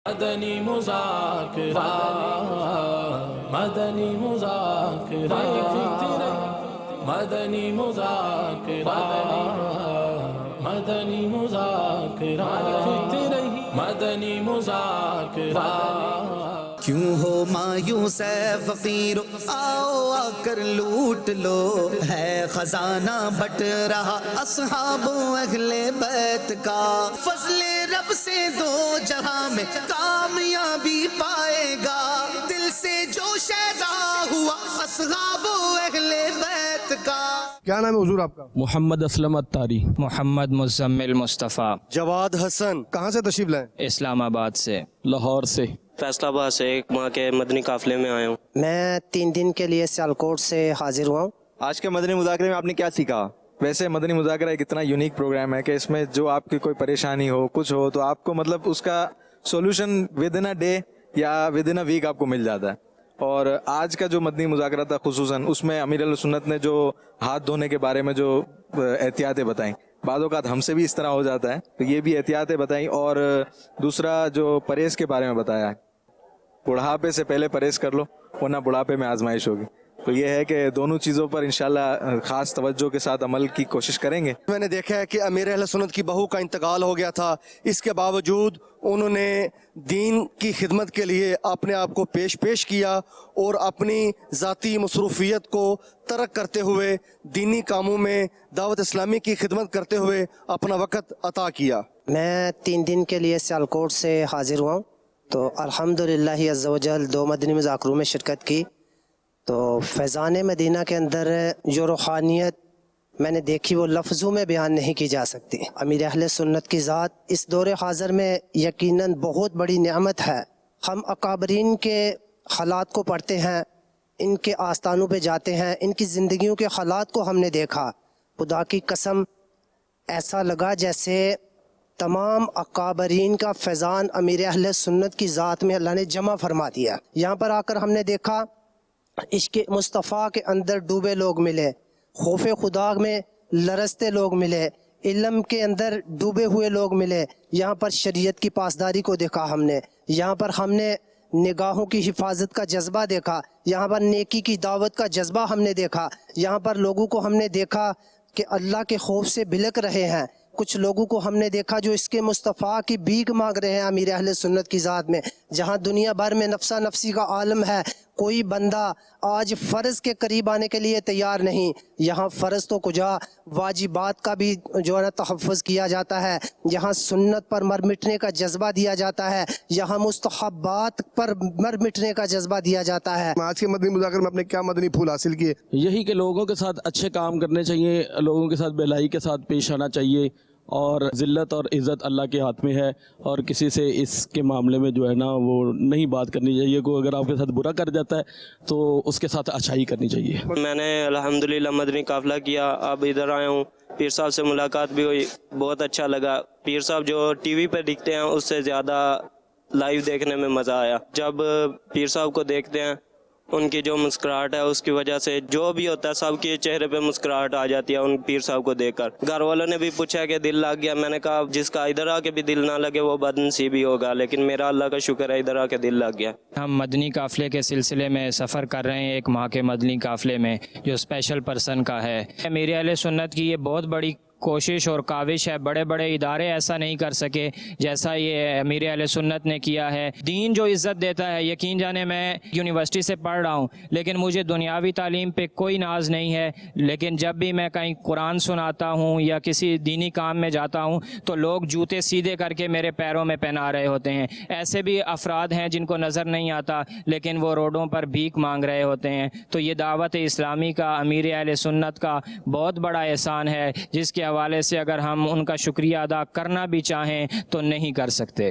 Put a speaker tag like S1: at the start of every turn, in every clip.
S1: مدنی مذاکرہ مدنی مذاکرہ مدنی مذاکرہ مدنی مذاکرہ مدنی مذاکرہ
S2: کیوں ہو مایوس ہے فقیر آؤ آ کر لوٹ لو ہے خزانہ بٹ رہا اصحاب اہل بیت کا فضل رب سے دو جہاں میں کامیابی پائے گا دل سے جو شیدا ہوا اصحاب اہل بیت کا۔
S3: کیا نام ہے حضور آپ کا؟
S4: محمد اسلم الطاری۔
S5: محمد مزمل مصطفیٰ۔
S3: جواد حسن۔ کہاں سے تشریف لائیں؟
S5: اسلام آباد سے۔
S4: لاہور سے۔
S6: فیصل آباد سے ایک ماہ کے مدنی قافلے میں آیا ہوں۔
S7: میں 3 دن کے لیے سیالکوٹ سے حاضر ہوا ہوں۔
S8: آج کے مدنی مذاکرے میں آپ نے کیا سیکھا؟ ویسے مدنی مذاکرہ ایک اتنا یونیک پروگرام ہے کہ اس میں جو آپ کی کوئی پریشانی ہو کچھ ہو تو آپ کو مطلب اس کا solution with in a day یا ود ان اے ویک آپ کو مل جاتا ہے۔ اور آج کا جو مدنی مذاکرہ تھا خصوصاً اس میں امیر علیہ سنت نے جو ہاتھ دھونے کے بارے میں جو احتیاطیں بتائیں، بعض اوقات ہم سے بھی اس طرح ہو جاتا ہے تو یہ بھی احتیاطیں بتائیں، اور دوسرا جو پرہیز کے بارے میں بتایا، بڑھاپے سے پہلے پرہیز کر لو ورنہ بڑھاپے میں آزمائش ہوگی۔ تو یہ ہے کہ دونوں چیزوں پر انشاءاللہ خاص توجہ کے ساتھ عمل کی کوشش کریں گے۔
S3: میں نے دیکھا ہے کہ امیر اہل سنت کی بہو کا انتقال ہو گیا تھا، اس کے باوجود انہوں نے دین کی خدمت کے لیے اپنے آپ کو پیش کیا اور اپنی ذاتی مصروفیت کو ترک کرتے ہوئے دینی کاموں میں دعوت اسلامی کی خدمت کرتے ہوئے اپنا وقت عطا کیا۔
S7: میں 3 دن کے لیے سیالکوٹ سے حاضر ہوا ہوں، تو الحمدللہ عز و جل 2 مدنی مذاکروں میں شرکت کی۔ تو فیضان مدینہ کے اندر جو روحانیت میں نے دیکھی وہ لفظوں میں بیان نہیں کی جا سکتی۔ امیر اہل سنت کی ذات اس دور حاضر میں یقیناً بہت بڑی نعمت ہے۔ ہم اکابرین کے حالات کو پڑھتے ہیں، ان کے آستانوں پہ جاتے ہیں، ان کی زندگیوں کے حالات کو ہم نے دیکھا، خدا کی قسم ایسا لگا جیسے تمام اکابرین کا فیضان امیر اہل سنت کی ذات میں اللہ نے جمع فرما دیا۔ یہاں پر آ کر ہم نے دیکھا عشق مصطفیٰ کے اندر ڈوبے لوگ ملے، خوف خدا میں لرزتے لوگ ملے، علم کے اندر ڈوبے ہوئے لوگ ملے، یہاں پر شریعت کی پاسداری کو دیکھا ہم نے، یہاں پر ہم نے نگاہوں کی حفاظت کا جذبہ دیکھا، یہاں پر نیکی کی دعوت کا جذبہ ہم نے دیکھا، یہاں پر لوگوں کو ہم نے دیکھا کہ اللہ کے خوف سے بلک رہے ہیں، کچھ لوگوں کو ہم نے دیکھا جو اس کے مصطفیٰ کی بھیک مانگ رہے ہیں امیر اہل سنت کی ذات میں۔ جہاں دنیا بھر میں نفسا نفسی کا عالم ہے، کوئی بندہ آج فرض کے قریب آنے کے لیے تیار نہیں، یہاں فرض تو کجا واجبات کا بھی جو ہے نا تحفظ کیا جاتا ہے، یہاں سنت پر مر مٹنے کا جذبہ دیا جاتا ہے، یہاں مستحبات پر مر مٹنے کا جذبہ دیا جاتا ہے۔
S3: آج کے مدنی مذاکرے میں آپ نے کیا مدنی پھول حاصل کیے؟
S4: یہی کہ لوگوں کے ساتھ اچھے کام کرنے چاہیے، لوگوں کے ساتھ بھلائی کے ساتھ پیش آنا چاہیے، اور ذلت اور عزت اللہ کے ہاتھ میں ہے، اور کسی سے اس کے معاملے میں جو ہے نا وہ نہیں بات کرنی چاہیے۔ کوئی اگر آپ کے ساتھ برا کر جاتا ہے تو اس کے ساتھ اچھائی کرنی چاہیے۔
S6: میں نے الحمدللہ مدنی قافلہ کیا، اب ادھر آیا ہوں، پیر صاحب سے ملاقات بھی ہوئی، بہت اچھا لگا۔ پیر صاحب جو ٹی وی پہ دکھتے ہیں اس سے زیادہ لائیو دیکھنے میں مزہ آیا۔ جب پیر صاحب کو دیکھتے ہیں ان کی جو مسکراہٹ ہے اس کی وجہ سے جو بھی ہوتا ہے سب کے چہرے پہ مسکراہٹ آ جاتی ہے ان پیر صاحب کو دیکھ کر۔ گھر والوں نے بھی پوچھا کہ دل لگ گیا، میں نے کہا جس کا ادھر آ کے بھی دل نہ لگے وہ بدنصیب ہی ہوگا، لیکن میرا اللہ کا شکر ہے ادھر آ کے دل لگ گیا۔
S5: ہم مدنی قافلے کے سلسلے میں سفر کر رہے ہیں، 1 ماہ کے مدنی قافلے میں جو اسپیشل پرسن کا ہے۔ امیر اہل سنت کی یہ بہت بڑی کوشش اور کاوش ہے، بڑے بڑے ادارے ایسا نہیں کر سکے جیسا یہ امیر اہل سنت نے کیا ہے۔ دین جو عزت دیتا ہے، یقین جانے میں یونیورسٹی سے پڑھ رہا ہوں لیکن مجھے دنیاوی تعلیم پہ کوئی ناز نہیں ہے، لیکن جب بھی میں کہیں قرآن سناتا ہوں یا کسی دینی کام میں جاتا ہوں تو لوگ جوتے سیدھے کر کے میرے پیروں میں پہنا رہے ہوتے ہیں۔ ایسے بھی افراد ہیں جن کو نظر نہیں آتا لیکن وہ روڈوں پر بھیک مانگ رہے ہوتے ہیں۔ تو یہ دعوت اسلامی کا، امیر اہل سنت کا بہت بڑا احسان ہے جس کے حوالے سے اگر ہم ان کا شکریہ ادا کرنا بھی چاہیں تو نہیں کر سکتے۔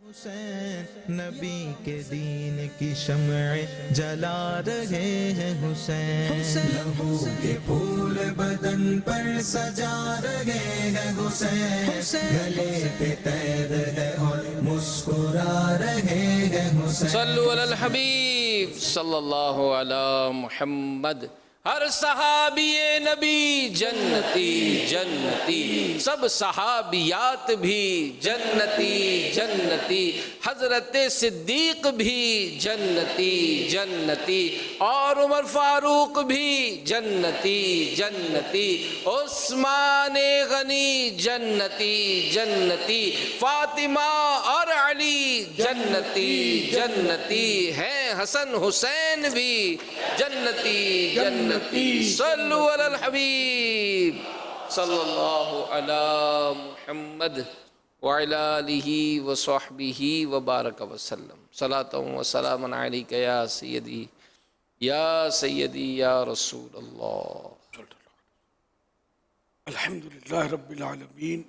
S2: حسین نبی کے دین کی شمع جلا رہے ہیں، حسین لہو کے پھول بدن پر سجا رہے ہیں، حسین گلے پہ تیر ہے اور مسکرا رہے ہیں، حسین
S1: صلو علی الحبیب صلی اللہ علی محمد ہر صحابی نبی جنتی جنتی، سب صحابیات بھی جنتی جنتی، حضرت صدیق بھی جنتی جنتی، اور عمر فاروق بھی جنتی جنتی، عثمان غنی جنتی جنتی، فاطمہ اور علی جنتی جنتی ہیں، حسن حسین بھی جنتی جنتی، صلو علی الحبیب صلی اللہ علی محمد وعلی آلہ وصحبہ وبارک وسلم، صلاۃ و سلام علیک یا سیدی یا رسول اللہ۔
S9: الحمدللہ رب العالمین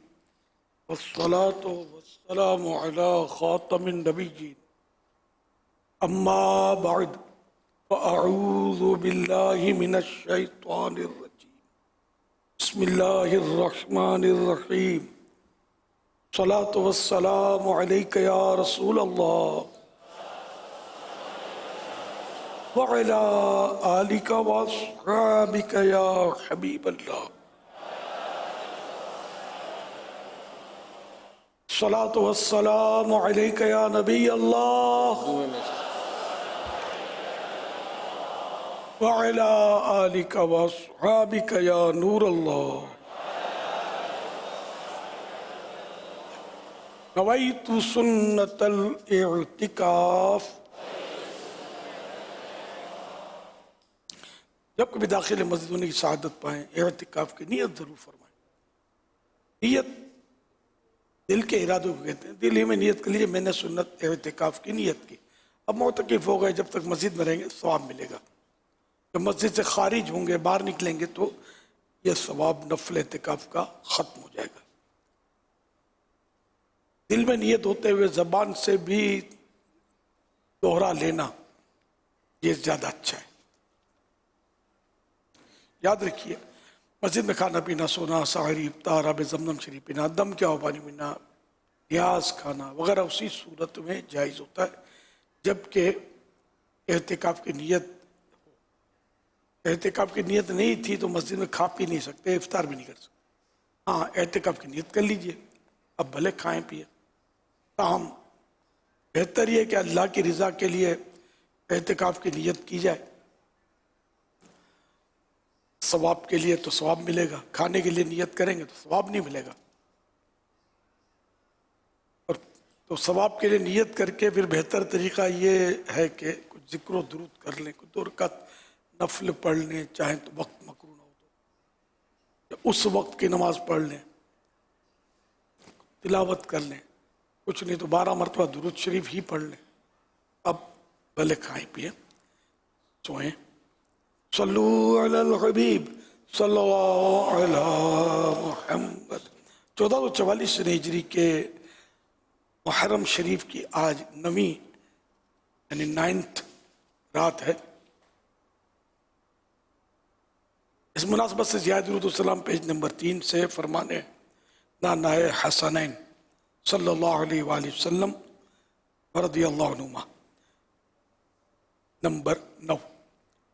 S9: والصلاة والسلام علی خاتم النبیین، اما بعد فاعوذ باللہ من الشیطان الرجیم، بسم اللہ الرحمن الرحیم، صلاۃ والسلام علیک یا رسول اللہ وعلی آلک واصحابک یا حبیب اللہ، صلاۃ والسلام علیک یا نبی اللہ وعلی آلک واصحابک یا نور اللہ، نویت سنت الاعتکاف۔ جب کبھی داخل مسجد ہونے کی سعادت پائیں، اعتکاف کی نیت ضرور فرمائیں۔ نیت دل کے ارادوں کو کہتے ہیں، دل ہی میں نیت کر لیجیے میں نے سنت اعتکاف کی نیت کی۔ اب معتکف ہو گئے، جب تک مسجد میں رہیں گے ثواب ملے گا، جب مسجد سے خارج ہوں گے، باہر نکلیں گے تو یہ ثواب نفل اعتکاف کا ختم ہو جائے گا۔ دل میں نیت ہوتے ہوئے زبان سے بھی دوہرا لینا یہ زیادہ اچھا ہے۔ یاد رکھیے، مسجد میں کھانا پینا، سونا، سحری، افطار، آب زمزم شریف پینا، دم کیا ہو پانی پینا، نیاز کھانا وغیرہ اسی صورت میں جائز ہوتا ہے جبکہ اعتکاف کی نیت ہو۔ اعتکاف کی نیت نہیں تھی تو مسجد میں کھا پی نہیں سکتے، افطار بھی نہیں کر سکتے۔ ہاں، اعتکاف کی نیت کر لیجئے، اب بھلے کھائیں پیئیں، تاہم بہتر یہ کہ اللہ کی رضا کے لیے اعتکاف کی نیت کی جائے، ثواب کے لیے تو ثواب ملے گا، کھانے کے لیے نیت کریں گے تو ثواب نہیں ملے گا، اور تو ثواب کے لیے نیت کر کے پھر بہتر طریقہ یہ ہے کہ کچھ ذکر و درود کر لیں، کچھ 2 رکعت نفل پڑھ لیں، چاہیں تو وقت مکروہ نہ ہو تو اس وقت کی نماز پڑھ لیں، تلاوت کر لیں، کچھ نہیں تو 12 مرتبہ درود شریف ہی پڑھ لیں۔ اب بھلے کھائیں پیئیں، سوئیں۔ صلو علی الحبیب صلی اللہ علی محمد۔ 1444 ہجری کے محرم شریف کی آج 9ویں یعنی 9th رات ہے۔ اس مناسبت سے زیادہ درود السلام پیج نمبر 3 سے فرمانے نانا حسنین صلی اللہ علیہ وآلہ وسلم رضی اللہ عنہما نمبر 9،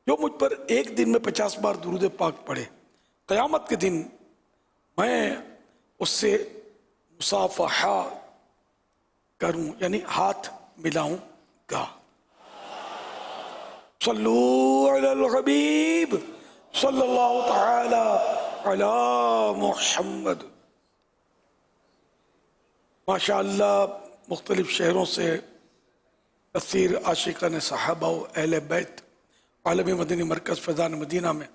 S9: جو مجھ پر ایک دن میں 50 بار درود پاک پڑھے، قیامت کے دن میں اس سے مصافحہ کروں یعنی ہاتھ ملاؤں گا۔ صلو علی الحبیب صلی اللہ تعالی علی محمد۔ ماشاءاللہ مختلف شہروں سے کثیر عاشقان صحابہ و اہل بیت عالمی مدنی مرکز فیضان مدینہ میں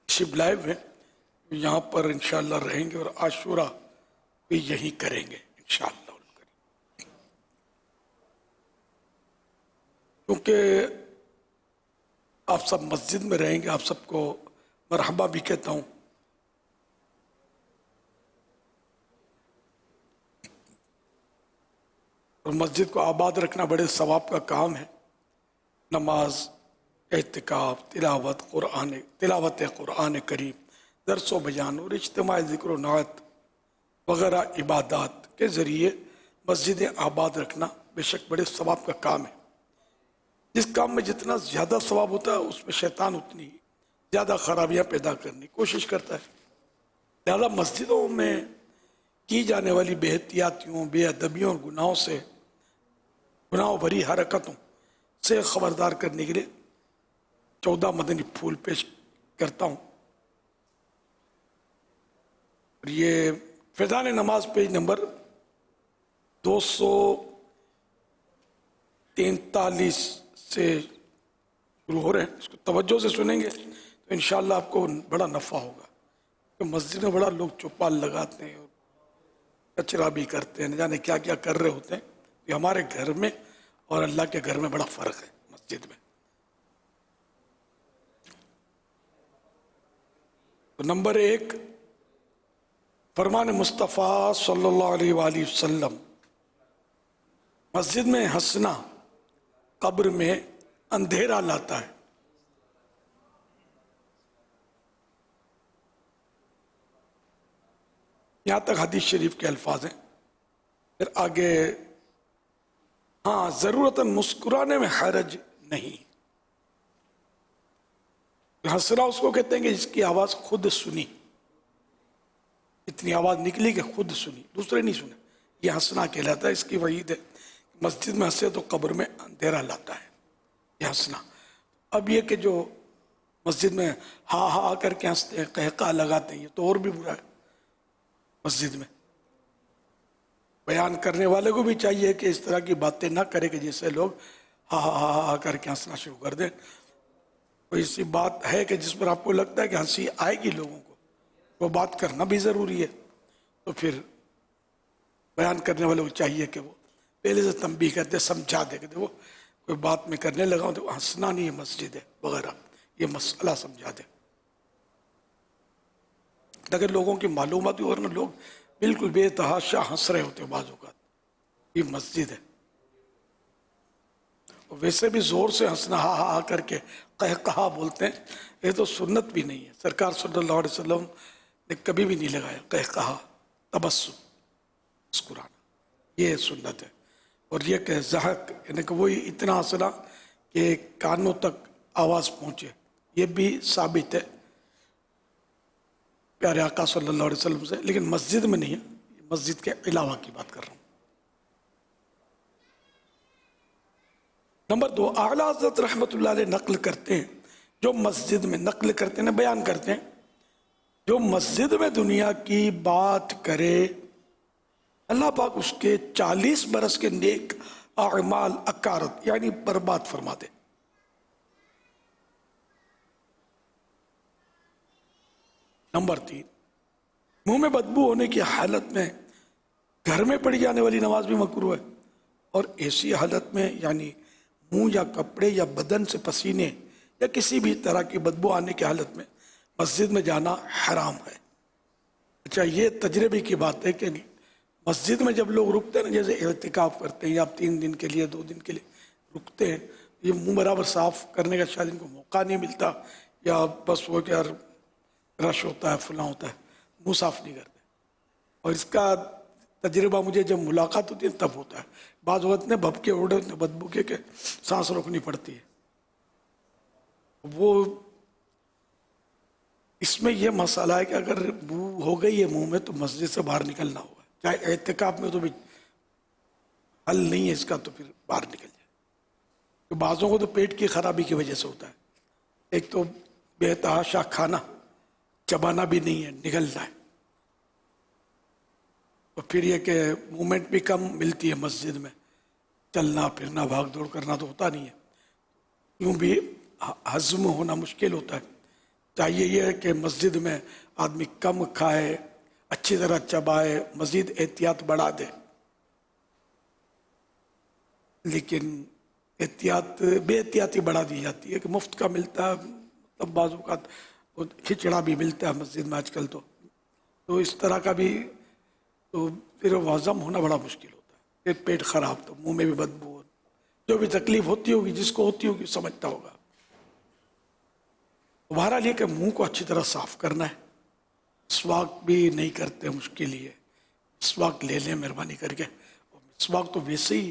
S9: شب لائیو ہیں، یہاں پر انشاءاللہ رہیں گے اور عاشورہ بھی یہی کریں گے انشاءاللہ۔ کیونکہ آپ سب مسجد میں رہیں گے، آپ سب کو مرحبا بھی کہتا ہوں۔ اور مسجد کو آباد رکھنا بڑے ثواب کا کام ہے۔ نماز، اعتکاف، تلاوت قرآن کریم، درس و بیان اور اجتماع ذکر و نعت وغیرہ عبادات کے ذریعے مسجدیں آباد رکھنا بے شک بڑے ثواب کا کام ہے۔ جس کام میں جتنا زیادہ ثواب ہوتا ہے اس میں شیطان اتنی زیادہ خرابیاں پیدا کرنے کی کوشش کرتا ہے. لہذا مسجدوں میں کی جانے والی بے احتیاطیوں، بے ادبیوں اور گناہوں بھری حرکتوں سے خبردار کرنے کے لیے 14 مدنی پھول پیش کرتا ہوں. اور یہ فیضان نماز پیج نمبر 243 سے شروع ہو رہے ہیں. اس کو توجہ سے سنیں گے تو انشاءاللہ آپ کو بڑا نفع ہوگا. کہ مسجد میں بڑا لوگ چوپال لگاتے ہیں اور کچرا بھی کرتے ہیں، نہ جانے کیا کیا کر رہے ہوتے ہیں. یہ ہمارے گھر میں اور اللہ کے گھر میں بڑا فرق ہے. مسجد میں تو نمبر 1 فرمان مصطفیٰ صلی اللہ علیہ وآلہ وسلم، مسجد میں ہنسنا قبر میں اندھیرا لاتا ہے. یہاں تک حدیث شریف کے الفاظ ہیں. پھر آگے ہاں ضرورتاً مسکرانے میں حرج نہیں. ہنسنا اس کو کہتے ہیں کہ جس کی آواز خود سنی، اتنی آواز نکلی کہ خود سنی، دوسرے نہیں سنے، یہ ہنسنا کہلاتا ہے. اس کی وعید ہے مسجد میں ہنسے تو قبر میں اندھیرا لاتا ہے یہ ہنسنا. اب یہ کہ جو مسجد میں ہا ہا کر کے ہنستے ہیں، قہقہ لگاتے ہیں، یہ تو اور بھی برا ہے. مسجد میں بیان کرنے والے کو بھی چاہیے کہ اس طرح کی باتیں نہ کرے کہ جیسے لوگ ہا ہا ہا ہا کر کے ہنسنا شروع کر دیں. کوئی سی بات ہے کہ جس پر آپ کو لگتا ہے کہ ہنسی آئے گی لوگوں کو، وہ بات کرنا بھی ضروری ہے. تو پھر بیان کرنے والے کو چاہیے کہ وہ پہلے سے تنبیہ کرتے، سمجھا دے کہ وہ کوئی بات میں کرنے لگا ہوں تو ہنسنا نہیں ہے مسجد ہے وغیرہ، یہ مسئلہ سمجھا دے. اگر لوگوں کی معلومات بھی، ورنہ لوگ بالکل بے تحاشا ہنس رہے ہوتے ہیں بعض اوقات. یہ مسجد ہے. ویسے بھی زور سے ہنسنا ہا ہا کر کے قہقہا بولتے ہیں، یہ تو سنت بھی نہیں ہے. سرکار صلی اللہ علیہ وسلم نے کبھی بھی نہیں لگایا قہقہا، تبسم، مسکرانا، یہ سنت ہے. اور یہ کہ زحق یعنی کہ وہی اتنا ہنسنا کہ کانوں تک آواز پہنچے، یہ بھی ثابت ہے پیارے آقا صلی اللہ علیہ وسلم سے، لیکن مسجد میں نہیں ہے، مسجد کے علاوہ کی بات کر رہا ہوں. نمبر 2 اعلیٰ حضرت رحمۃ اللہ علیہ نقل کرتے ہیں، جو مسجد میں نقل کرتے ہیں، بیان کرتے ہیں، جو مسجد میں دنیا کی بات کرے اللہ پاک اس کے 40 برس کے نیک اعمال اکارت یعنی برباد فرما دے. نمبر 3 منہ میں بدبو ہونے کی حالت میں گھر میں پڑھی جانے والی نماز بھی مکروہ ہے، اور ایسی حالت میں یعنی منہ یا کپڑے یا بدن سے پسینے یا کسی بھی طرح کی بدبو آنے کی حالت میں مسجد میں جانا حرام ہے. اچھا یہ تجربے کی بات ہے کہ مسجد میں جب لوگ رکتے ہیں نا، جیسے اعتکاف کرتے ہیں یا 3 دن کے لیے 2 دن کے لیے رکتے ہیں، یہ منہ برابر صاف کرنے کا شاید ان کو موقع نہیں ملتا، یا بس وہ کہ یار رش ہوتا ہے فلاں ہوتا ہے، منہ صاف نہیں کرتے. اور اس کا تجربہ مجھے جب ملاقات ہوتی ہے تب ہوتا ہے. بعض وقت نے بھب کے اڑے بدبو کے سانس روکنی پڑتی ہے. وہ اس میں یہ مسئلہ ہے کہ اگر بو ہو گئی ہے منہ میں تو مسجد سے باہر نکلنا ہوگا، چاہے اعتکاف میں تو بھی حل نہیں ہے اس کا، تو پھر باہر نکل جائے. تو بعضوں کو تو پیٹ کی خرابی کی وجہ سے ہوتا ہے، ایک تو بے تحاشا کھانا، چبانا بھی نہیں ہے، نگلنا ہے. اور پھر یہ کہ مومنٹ بھی کم ملتی ہے مسجد میں، چلنا پھرنا بھاگ دوڑ کرنا تو ہوتا نہیں ہے، یوں بھی ہضم ہونا مشکل ہوتا ہے. چاہیے یہ ہے کہ مسجد میں آدمی کم کھائے، اچھی طرح چبائے، مزید احتیاط بڑھا دے. لیکن احتیاط بے احتیاطی بڑھا دی جاتی ہے کہ مفت کا ملتا ہے، تب بعض اوقات کھچڑا بھی ملتا ہے مسجد میں آج کل، تو اس طرح کا بھی، تو پھر ہضم ہونا بڑا مشکل ہوتا ہے. پھر پیٹ خراب، تو منہ میں بھی بدبو، جو بھی تکلیف ہوتی ہوگی جس کو ہوتی ہوگی سمجھتا ہوگا. بہرحال یہ کہ منہ کو اچھی طرح صاف کرنا ہے. مسواک بھی نہیں کرتے مشکل ہی ہے، مسواک لے لیں مہربانی کر کے. مسواک تو ویسے ہی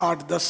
S9: 8-10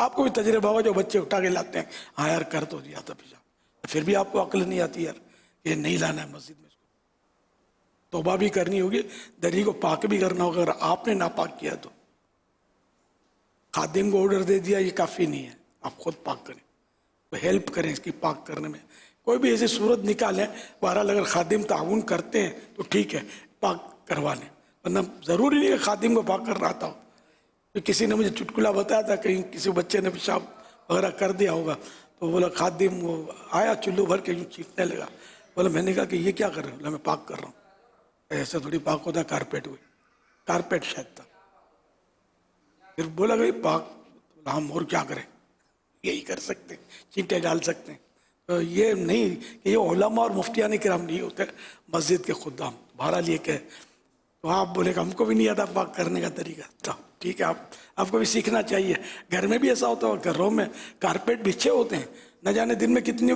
S9: آپ کو بھی تجربہ ہوگا جو بچے اٹھا کے لاتے ہیں, ہاں یار کر تو دیا تھا پیشاب, پھر بھی آپ کو عقل نہیں آتی یار یہ نہیں لانا ہے مسجد میں, اس کو توبہ بھی کرنی ہوگی, دری کو پاک بھی کرنا ہوگا. اگر آپ نے ناپاک کیا تو خادم کو آرڈر دے دیا یہ کافی نہیں ہے, آپ خود پاک کریں, ہیلپ کریں اس کی پاک کرنے میں, کوئی بھی ایسی صورت نکالیں. بہرحال اگر خادم تعاون کرتے ہیں تو ٹھیک ہے پاک کروا لیں, ورنہ ضروری نہیں کہ خادم کو پاک کرنا آتا ہو. کسی نے مجھے چٹکلا بتایا تھا, کہیں کسی بچے نے پیشاب وغیرہ کر دیا ہوگا تو بولا خادم وہ آیا چلو بھر کے یوں چیخنے لگا, بولا میں نے کہا کہ یہ کیا کر رہے ہو, بولا میں پاک کر رہا ہوں. ایسا تھوڑی پاک ہوتا, کارپیٹ ہوئی, کارپیٹ شاید تھا. پھر بولا کہ پاک, ہم اور کیا کریں, یہی کر سکتے ہیں, چینٹے ڈال سکتے ہیں. تو یہ نہیں کہ یہ علماء اور مفتیان کرام نہیں ہوتے, مسجد کے خدام. بہرحال یہ کہ تو آپ بولے کہ ہم کو بھی نہیں آتا پاک کرنے کا طریقہ, تو ٹھیک ہے آپ کو بھی سیکھنا چاہیے. گھر میں بھی ایسا ہوتا ہے, گھروں میں کارپیٹ بچھے ہوتے ہیں, نہ جانے دن میں کتنی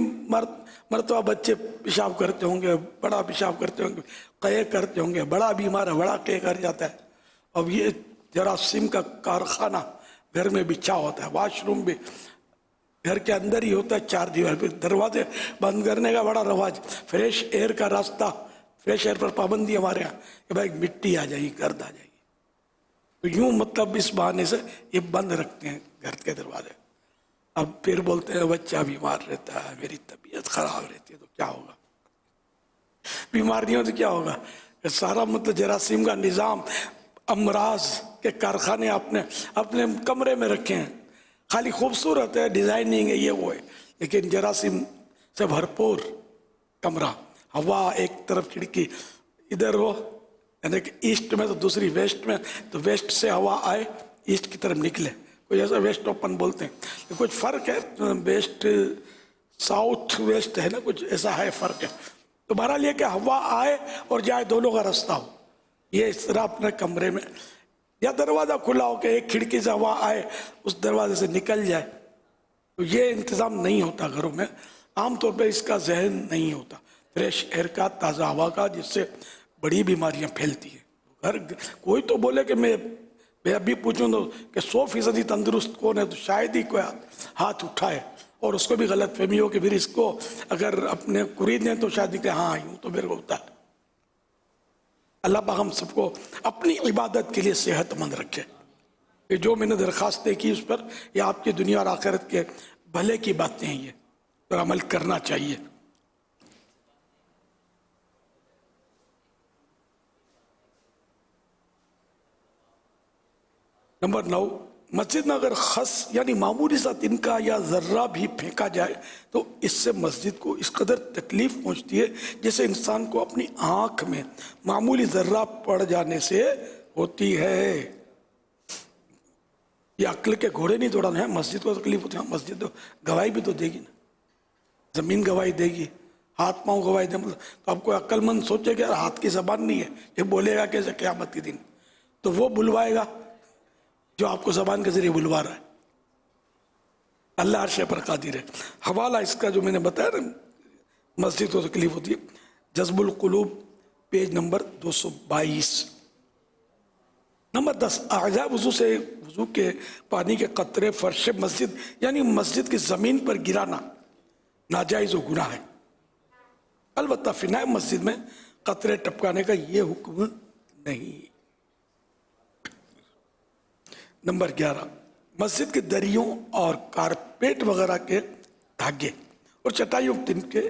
S9: مرتبہ بچے پیشاب کرتے ہوں گے, بڑا پیشاب کرتے ہوں گے, قے کرتے ہوں گے, بڑا بیمار ہے بڑا قے کر جاتا ہے. اب یہ جراثیم کا کارخانہ گھر میں بچھا ہوتا ہے. واش روم بھی گھر کے اندر ہی ہوتا ہے, 4 دیوار پہ, دروازے بند کرنے کا بڑا رواج. فریش ایئر کا راستہ, فریش ایئر پر پابندی ہمارے یہاں کہ بھائی مٹی آ جائے گی, گرد آ جائے گی. تو یوں مطلب اس بہانے سے یہ بند رکھتے ہیں گھر کے دروازے. اب پھر بولتے ہیں بچہ بیمار رہتا ہے, میری طبیعت خراب رہتی ہے, تو کیا ہوگا, بیمار نہیں ہو تو کیا ہوگا. سارا مطلب جراثیم کا نظام, امراض کے کارخانے اپنے کمرے میں رکھے ہیں. خالی خوبصورت ہے, ڈیزائننگ ہے, یہ وہ ہے, لیکن جراثیم سے بھرپور کمرہ. ہوا ایک طرف کھڑکی ادھر ہو, یعنی کہ ایسٹ میں تو دوسری ویسٹ میں, تو ویسٹ سے ہوا آئے ایسٹ کی طرف نکلے. کوئی ایسا ویسٹ اوپن بولتے ہیں, کچھ فرق ہے, ویسٹ ساؤتھ ویسٹ ہے نا, کچھ ایسا ہے فرق ہے. تو بہرحال یہ کہ ہوا آئے اور جائے, دونوں کا راستہ ہو. یہ اس طرح اپنے کمرے میں, یا دروازہ کھلا ہو کہ ایک کھڑکی سے ہوا آئے اس دروازے سے نکل جائے. تو یہ انتظام نہیں ہوتا گھروں میں, عام طور پہ اس کا ذہن نہیں ہوتا فریش ایئر کا, تازہ ہوا کا, جس سے بڑی بیماریاں پھیلتی ہیں. گھر کوئی تو بولے کہ میں ابھی پوچھوں تو کہ 100% تندرست کون ہے, تو شاید ہی کوئی ہاتھ اٹھائے, اور اس کو بھی غلط فہمی ہو کہ پھر اس کو اگر اپنے خریدیں تو شاید کہ ہاں یوں تو میرے کو ہوتا ہے. اللہ پاک ہم سب کو اپنی عبادت کے لیے صحت مند رکھے. کہ جو میں نے درخواستیں کی اس پر, یہ آپ کی دنیا اور آخرت کے بھلے کی باتیں ہیں, یہ پر عمل کرنا چاہیے. نمبر 9, مسجد میں اگر خس یعنی معمولی سا تنکا یا ذرہ بھی پھینکا جائے تو اس سے مسجد کو اس قدر تکلیف پہنچتی ہے جیسے انسان کو اپنی آنکھ میں معمولی ذرہ پڑ جانے سے ہوتی ہے. یہ عقل کے گھوڑے نہیں دوڑانا ہے, مسجد کو تکلیف ہوتی ہے. مسجد تو گواہی بھی تو دے گی نا, زمین گواہی دے گی, ہاتھ پاؤں گواہی دے. تو اب کوئی عقل مند سوچے کہ ہاتھ کی زبان نہیں ہے, یہ بولے گا کیسے قیامت کے دن, تو وہ بلوائے گا جو آپ کو زبان کے ذریعے بلوا رہا ہے. اللہ عرش پر قادر ہے. حوالہ اس کا جو میں نے بتایا نا, مسجد کو تکلیف ہوتی ہے, جذب القلوب پیج نمبر 222. نمبر 10, اعضاء وضو سے وضو کے پانی کے قطرے فرش مسجد یعنی مسجد کی زمین پر گرانا ناجائز و گناہ ہے. البتہ فنائے مسجد میں قطرے ٹپکانے کا یہ حکم نہیں. نمبر 11, مسجد کے دریوں اور کارپیٹ وغیرہ کے دھاگے اور چٹائیوں تن کے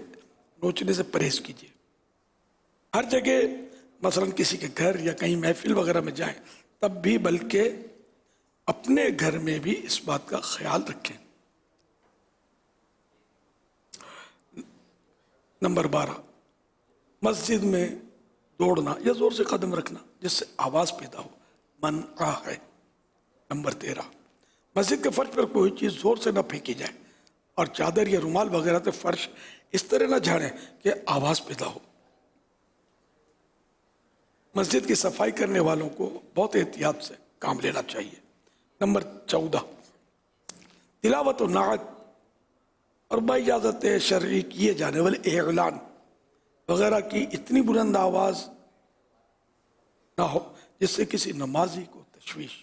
S9: نوچنے سے پرہیز کیجیے. ہر جگہ مثلا کسی کے گھر یا کہیں محفل وغیرہ میں جائیں تب بھی, بلکہ اپنے گھر میں بھی اس بات کا خیال رکھیں. نمبر 12, مسجد میں دوڑنا یا زور سے قدم رکھنا جس سے آواز پیدا ہو منع ہے. نمبر 13, مسجد کے فرش پر کوئی چیز زور سے نہ پھینکی جائے اور چادر یا رومال وغیرہ سے فرش اس طرح نہ جھاڑیں کہ آواز پیدا ہو. مسجد کی صفائی کرنے والوں کو بہت احتیاط سے کام لینا چاہیے. نمبر 14, تلاوت و نعت اور باجازت شرعی کیے جانے والے اعلان وغیرہ کی اتنی بلند آواز نہ ہو جس سے کسی نمازی کو تشویش.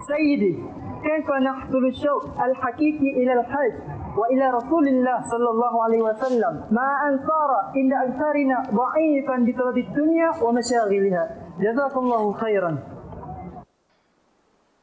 S10: سيدي كيف نحصل الشوق الحقيقي إلى الحج وإلى رسول الله صلى الله عليه وسلم مع أن صار إن أكثرنا ضعيفا بطلب الدنيا ومشاغلها جزاك الله خيرا.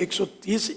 S9: 130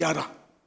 S9: 11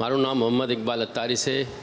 S11: મારું નામ મોહમ્મદ ઇકબાલ અત્તારી છે।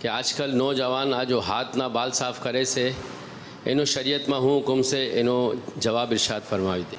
S11: કે આજકાલ નોજવાન આ જો હાથના બાલ સાફ કરે છે એનો શરીયતમાં હું હુકમ છે, એનો જવાબ ઇરશાદ ફરમાવી દે।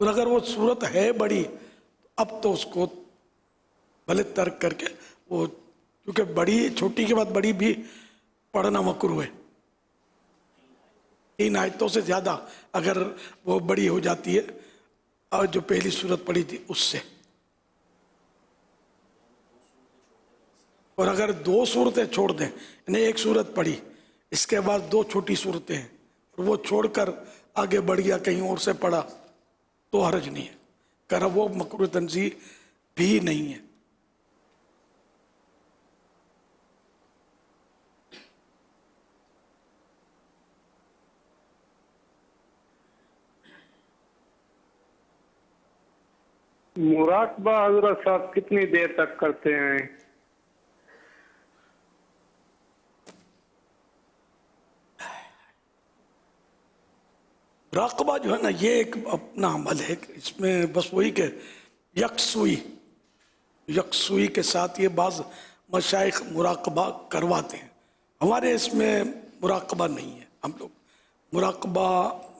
S9: اور اگر وہ صورت ہے بڑی اب تو اس کو بھلے ترک کر کے وہ، کیونکہ بڑی چھوٹی کے بعد بڑی بھی پڑھنا مکروہ ہے. 3 آیتوں سے زیادہ اگر وہ بڑی ہو جاتی ہے اور جو پہلی صورت پڑھی تھی اس سے. اور اگر 2 صورتیں چھوڑ دیں، یعنی 1 صورت پڑھی اس کے بعد 2 چھوٹی صورتیں ہیں اور وہ چھوڑ کر آگے بڑھ گیا کہیں اور سے پڑھا تو حرج نہیں ہے، کرا وہ مکروہ تنزیہ بھی نہیں ہے.
S12: مراقبہ حضرت صاحب کتنی دیر تک کرتے ہیں؟
S9: مراقبہ جو ہے نا یہ ایک اپنا عمل ہے، اس میں بس وہی کہ یکسوئی کے ساتھ یہ بعض مشائخ مراقبہ کرواتے ہیں. ہمارے اس میں مراقبہ نہیں ہے. ہم لوگ مراقبہ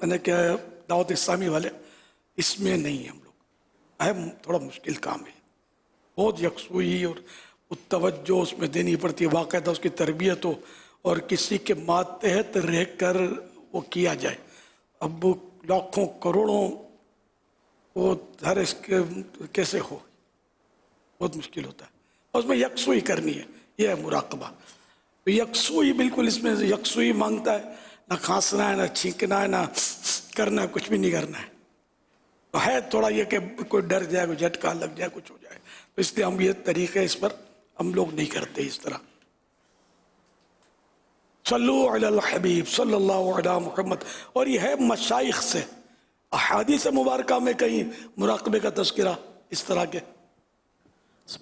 S9: میں نے کیا دعوت اسلامی والے اس میں نہیں ہے. ہم لوگ تھوڑا مشکل کام ہے، بہت یکسوئی اور توجہ اس میں دینی پڑتی ہے، باقاعدہ اس کی تربیت ہو اور کسی کے ماتحت رہ کر وہ کیا جائے. اب لاکھوں کروڑوں وہ ہر اس کے کیسے ہو، بہت مشکل ہوتا ہے. اس میں یکسوئی کرنی ہے، یہ ہے مراقبہ. یکسوئی بالکل اس میں یکسوئی مانگتا ہے، نہ کھانسنا ہے، نہ چھینکنا ہے، نہ کرنا ہے، کچھ بھی نہیں کرنا ہے. ہے تھوڑا یہ کہ کوئی ڈر جائے، کوئی جھٹکا لگ جائے، کچھ ہو جائے، تو اس لیے ہم یہ طریقے اس پر ہم لوگ نہیں کرتے اس طرح. صلو علی الحبیب صلی اللہ علی محمد. اور یہ ہے مشائخ سے، احادیث مبارکہ میں کہیں مراقبے کا تذکرہ اس طرح کے.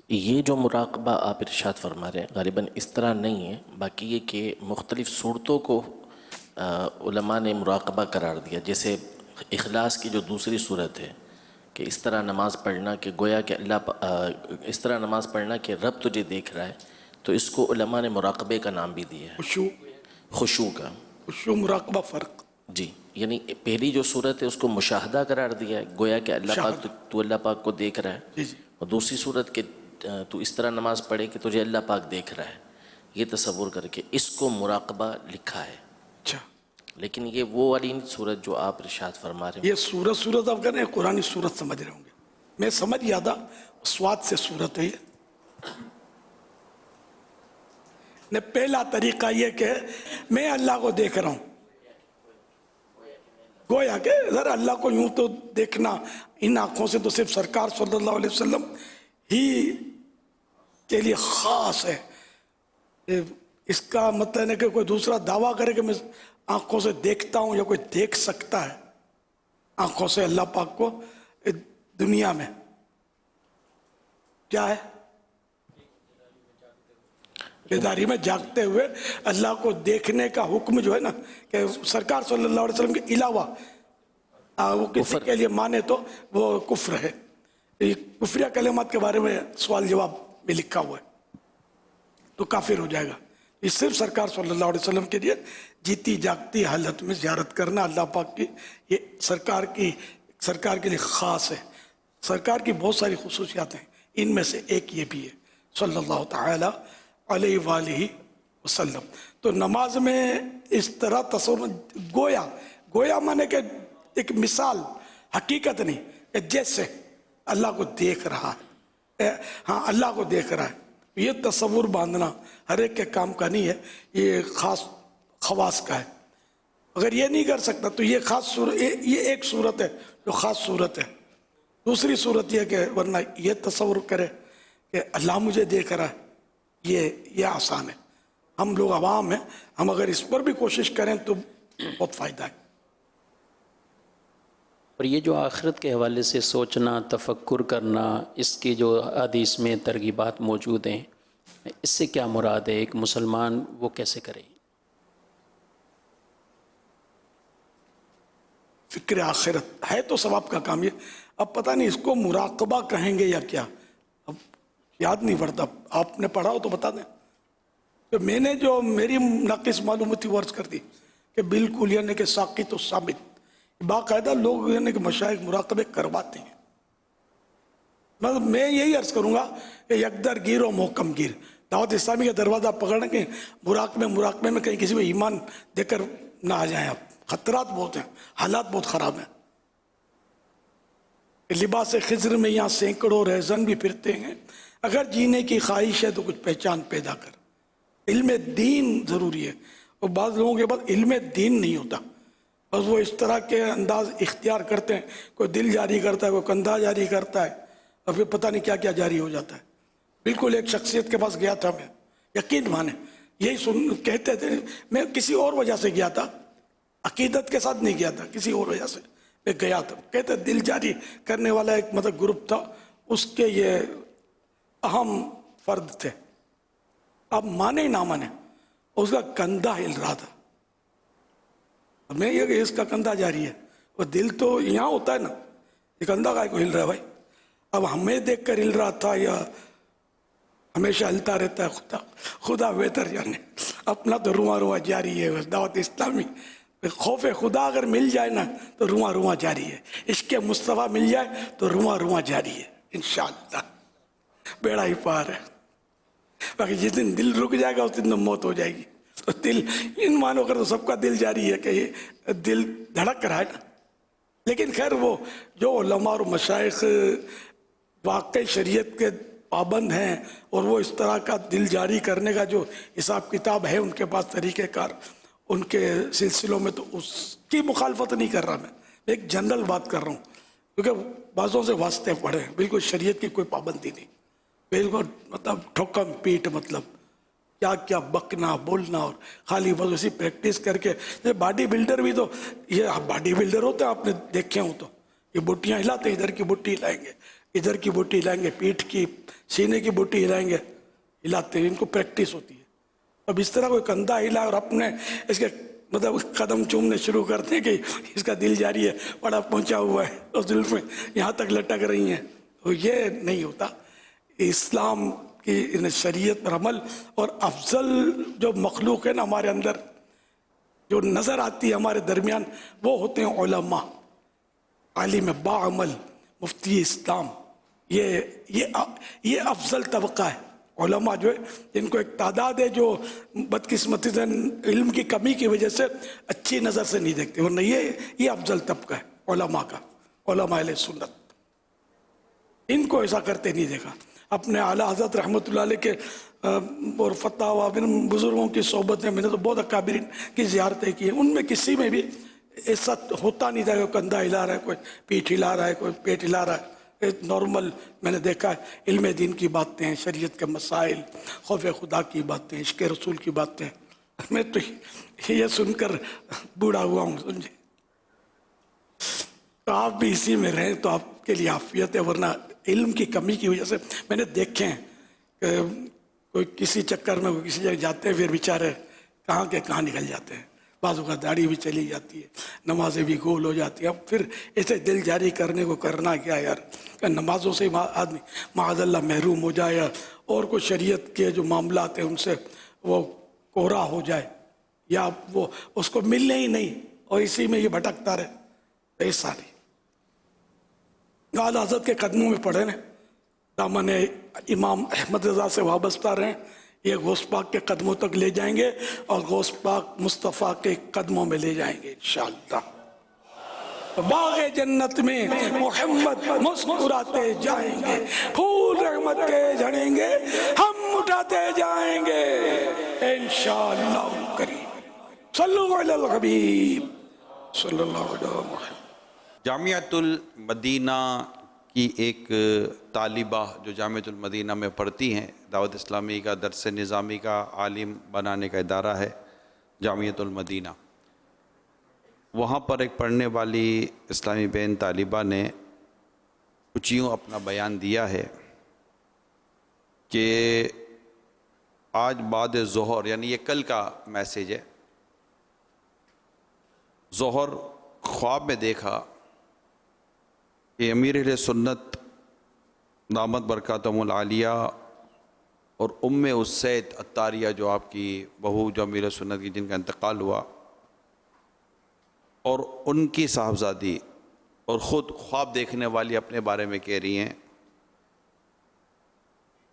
S13: یہ جو مراقبہ آپ ارشاد فرما رہے ہیں غالباً اس طرح نہیں ہے، باقی یہ کہ مختلف صورتوں کو علماء نے مراقبہ قرار دیا. جیسے اخلاص کی جو دوسری صورت ہے کہ اس طرح نماز پڑھنا کہ گویا کہ اس طرح نماز پڑھنا کہ رب تجھے دیکھ رہا ہے، تو اس کو علماء نے مراقبے کا نام بھی دیا ہے. خشوع کا
S9: خشوع مراقبہ فرق.
S13: جی، یعنی پہلی جو صورت ہے اس کو مشاہدہ قرار دیا ہے، گویا کہ اللہ پاک تو اللہ پاک کو دیکھ رہا ہے. اور دوسری صورت کہ تو اس طرح نماز پڑھے کہ تجھے اللہ پاک دیکھ رہا ہے. یہ تصور کر کے اس کو مراقبہ لکھا ہے. لیکن یہ وہ والی صورت جو آپ ارشاد فرما رہے ہیں،
S9: یہ صورت آپ کہہ رہے ہیں قرآنی صورت سمجھ رہے ہوں گے. میں سمجھ گیا تھا سواد سے صورت ہے. یہ پہلا طریقہ یہ کہ میں اللہ کو دیکھ رہا ہوں، گویا کہ ذرا اللہ کو یوں تو دیکھنا ان آنکھوں سے تو صرف سرکار صلی اللہ علیہ وسلم ہی کے لیے خاص ہے. اس کا مطلب ہے کہ کوئی دوسرا دعویٰ کرے کہ میں آنکھوں سے دیکھتا ہوں یا کوئی دیکھ سکتا ہے آنکھوں سے اللہ پاک کو دنیا میں، کیا ہے؟ بیداری میں جاگتے ہوئے اللہ کو دیکھنے کا حکم جو ہے نا کہ سرکار صلی اللہ علیہ وسلم کے علاوہ وہ کسی کے لیے مانے تو وہ کفر ہے. کفریہ کلمات کے بارے میں سوال جواب میں لکھا ہوا ہے، تو کافر ہو جائے گا. یہ صرف سرکار صلی اللہ علیہ وسلم کے لیے جیتی جاگتی حالت میں زیارت کرنا اللہ پاک کی، یہ سرکار کے لیے خاص ہے. سرکار کی بہت ساری خصوصیات ہیں، ان میں سے ایک یہ بھی ہے صلی اللہ تعالی علیہ وآلہ وسلم. تو نماز میں اس طرح تصور، گویا مانے کہ ایک مثال، حقیقت نہیں کہ جیسے اللہ کو دیکھ رہا ہے، ہاں اللہ کو دیکھ رہا ہے. یہ تصور باندھنا ہر ایک کے کام کا نہیں ہے، یہ خاص خواص کا ہے. اگر یہ نہیں کر سکتا تو یہ خاص صورت، یہ ایک صورت ہے جو خاص صورت ہے. دوسری صورت یہ کہ ورنہ یہ تصور کرے کہ اللہ مجھے دیکھ رہا ہے، یہ آسان ہے. ہم لوگ عوام ہیں، ہم اگر اس پر بھی کوشش کریں تو بہت فائدہ ہے.
S1: اور یہ جو آخرت کے حوالے سے سوچنا، تفکر کرنا، اس کی جو حدیث میں ترغیبات موجود ہیں، اس سے کیا مراد ہے؟ ایک مسلمان وہ کیسے کرے؟
S9: فکر آخرت ہے تو ثواب کا کام. یہ اب پتہ نہیں اس کو مراقبہ کہیں گے یا کیا، اب یاد نہیں پڑتا. آپ نے پڑھا ہو تو بتا دیں. کہ میں نے جو میری ناقص معلومات عرض کر دی کہ بالکل یعنی کہ ساقط و ثابت، باقاعدہ لوگ یعنی کہ مشائخ مراقبے کرواتے ہیں. مطلب میں یہی عرض کروں گا کہ یکدر گیر و محکم گیر. دعوت اسلامی کا دروازہ پکڑنے کے مراقبے میں کہیں کسی کو ایمان دے کر نہ آ جائیں آپ. خطرات بہت ہیں, حالات بہت خراب ہیں. لباس خضر میں یہاں سینکڑوں رہزن بھی پھرتے ہیں. اگر جینے کی خواہش ہے تو کچھ پہچان پیدا کر. علم دین ضروری ہے, اور بعض لوگوں کے پاس علم دین نہیں ہوتا, بس وہ اس طرح کے انداز اختیار کرتے ہیں. کوئی دل جاری کرتا ہے, کوئی کندھا جاری کرتا ہے, اور پھر پتہ نہیں کیا کیا جاری ہو جاتا ہے. بالکل ایک شخصیت کے پاس گیا تھا میں, یقین مانے یہی کہتے تھے, میں کسی اور وجہ سے گیا تھا, عقیدت کے ساتھ نہیں گیا تھا, کسی اور وجہ سے میں گیا تھا. کہتے دل جاری کرنے والا ایک مطلب گروپ تھا, اس کے یہ اہم فرد تھے. اب مانے نہ مانے, اس کا کندھا ہل رہا تھا. اب میں یہ کہ اس کا کندھا جاری ہے, وہ دل تو یہاں ہوتا ہے نا, یہ کندھا کا کو ہل رہا ہے بھائی. اب ہمیں دیکھ کر ہل رہا تھا یا ہمیشہ ہلتا رہتا ہے, خدا بہتر جانے. اپنا تو رواں جاری ہے. دعوت اسلامی خوف خدا اگر مل جائے نا تو رواں جاری ہے. عشق مصطفیٰ مل جائے تو رواں جاری ہے انشاءاللہ. بیڑا ہی پار ہے. باقی جس دن دل رک جائے گا اس دن تو موت ہو جائے گی. تو دل ان مانو کر تو سب کا دل جاری ہے کہ یہ دل دھڑک رہا ہے نا. لیکن خیر وہ جو علماء اور مشائخ واقعی شریعت کے پابند ہیں اور وہ اس طرح کا دل جاری کرنے کا جو حساب کتاب ہے ان کے پاس طریقہ کار, ان کے سلسلوں میں, تو اس کی مخالفت نہیں کر رہا میں ایک جنرل بات کر رہا ہوں. کیونکہ بعضوں سے واسطے پڑے ہیں, بالکل شریعت کی کوئی پابندی نہیں, بالکل مطلب ٹھوکم پیٹ, مطلب کیا کیا بکنا بولنا, اور خالی بس اسی پریکٹس کر کے. باڈی بلڈر بھی تو یہ باڈی بلڈر ہوتے ہیں, آپ نے دیکھے ہوں تو یہ بوٹیاں ہلاتے ہیں, ادھر کی بوٹی ہلائیں گے, ادھر کی بوٹی ہلائیں گے, پیٹھ کی سینے کی بوٹی ہلائیں گے, ہلاتے ہیں. ان کو پریکٹس ہوتی ہے. اب اس طرح کوئی کندھا ہلا اور اپنے اس کے مطلب قدم چومنے شروع کرتے ہیں کہ اس کا دل جاری ہے, بڑا پہنچا ہوا ہے, اور زلفیں یہاں تک لٹک رہی ہیں, تو یہ نہیں ہوتا. اسلام کی شریعت پر عمل, اور افضل جو مخلوق ہے نا ہمارے اندر جو نظر آتی ہے ہمارے درمیان, وہ ہوتے ہیں علماء, عالم باعمل, مفتی اسلام. یہ افضل طبقہ ہے. علماء جو ہے جن کو ایک تعداد ہے جو بدقسمتی سے علم کی کمی کی وجہ سے اچھی نظر سے نہیں دیکھتے, ورنہ یہ افضل طبقہ ہے علماء کا, علماء اہل سنت. ان کو ایسا کرتے نہیں دیکھا. اپنے اعلیٰ حضرت رحمۃ اللہ علیہ کے اور فتح بزرگوں کی صحبت میں نے تو بہت اکابرین کی زیارتیں کی ہیں, ان میں کسی میں بھی ایسا ہوتا نہیں تھا کہ کندھا ہلا رہا ہے, کوئی پیٹھ ہلا رہا ہے, کوئی پیٹ ہلا رہا ہے. نارمل میں نے دیکھا ہے. علم دین کی باتیں, شریعت کے مسائل, خوف خدا کی باتیں, عشق رسول کی باتیں. میں تو یہ سن کر بوڑھا ہوا ہوں, سمجھے. تو آپ بھی اسی میں رہیں تو آپ کے لیے عافیت ہے, ورنہ علم کی کمی کی وجہ سے میں نے دیکھے ہیں کہ کوئی کسی چکر میں کوئی کسی جگہ جاتے ہیں, پھر بیچارے کہاں کے کہاں نکل جاتے ہیں. بعضوں کا داڑھی بھی چلی جاتی ہے, نمازیں بھی گول ہو جاتی ہیں. اب پھر ایسے دل جاری کرنے کو کرنا کیا یار, کہ نمازوں سے آدمی معاذ اللہ محروم ہو جائے, اور کوئی شریعت کے جو معاملات ہیں ان سے وہ کوہرا ہو جائے, یا وہ اس کو ملنے ہی نہیں, اور اسی میں یہ بھٹکتا رہے. ایسا نہیں. اعلیٰ حضرت کے قدموں میں پڑھے ہیں, دامن امام احمد رضا سے وابستہ رہیں, یہ غوث پاک کے قدموں تک لے جائیں گے, اور غوث پاک مصطفیٰ کے قدموں میں لے جائیں گے انشاءاللہ. باغ جنت میں محمد مسکراتے جائیں گے, پھول رحمت کے جھڑیں گے, ہم اٹھاتے جائیں گے انشاءاللہ کریم. صلو علی الحبیب صلی اللہ علیہ وسلم.
S8: جامعۃ المدینہ کی ایک طالبہ جو جامعۃ المدینہ میں پڑھتی ہیں, دعوت اسلامی کا درس نظامی کا عالم بنانے کا ادارہ ہے جامعۃ المدینہ. وہاں پر ایک پڑھنے والی اسلامی بہن طالبہ نے کچھ یوں اپنا بیان دیا ہے کہ آج بعد ظہر, یعنی یہ کل کا میسیج ہے, ظہر خواب میں دیکھا کہ امیر اہل سنت دامت برکاتہم العالیہ اور ام السید عطاریہ جو آپ کی بہو جو امیر سنت کی جن کا انتقال ہوا, اور ان کی صاحبزادی اور خود خواب دیکھنے والی اپنے بارے میں کہہ رہی ہیں.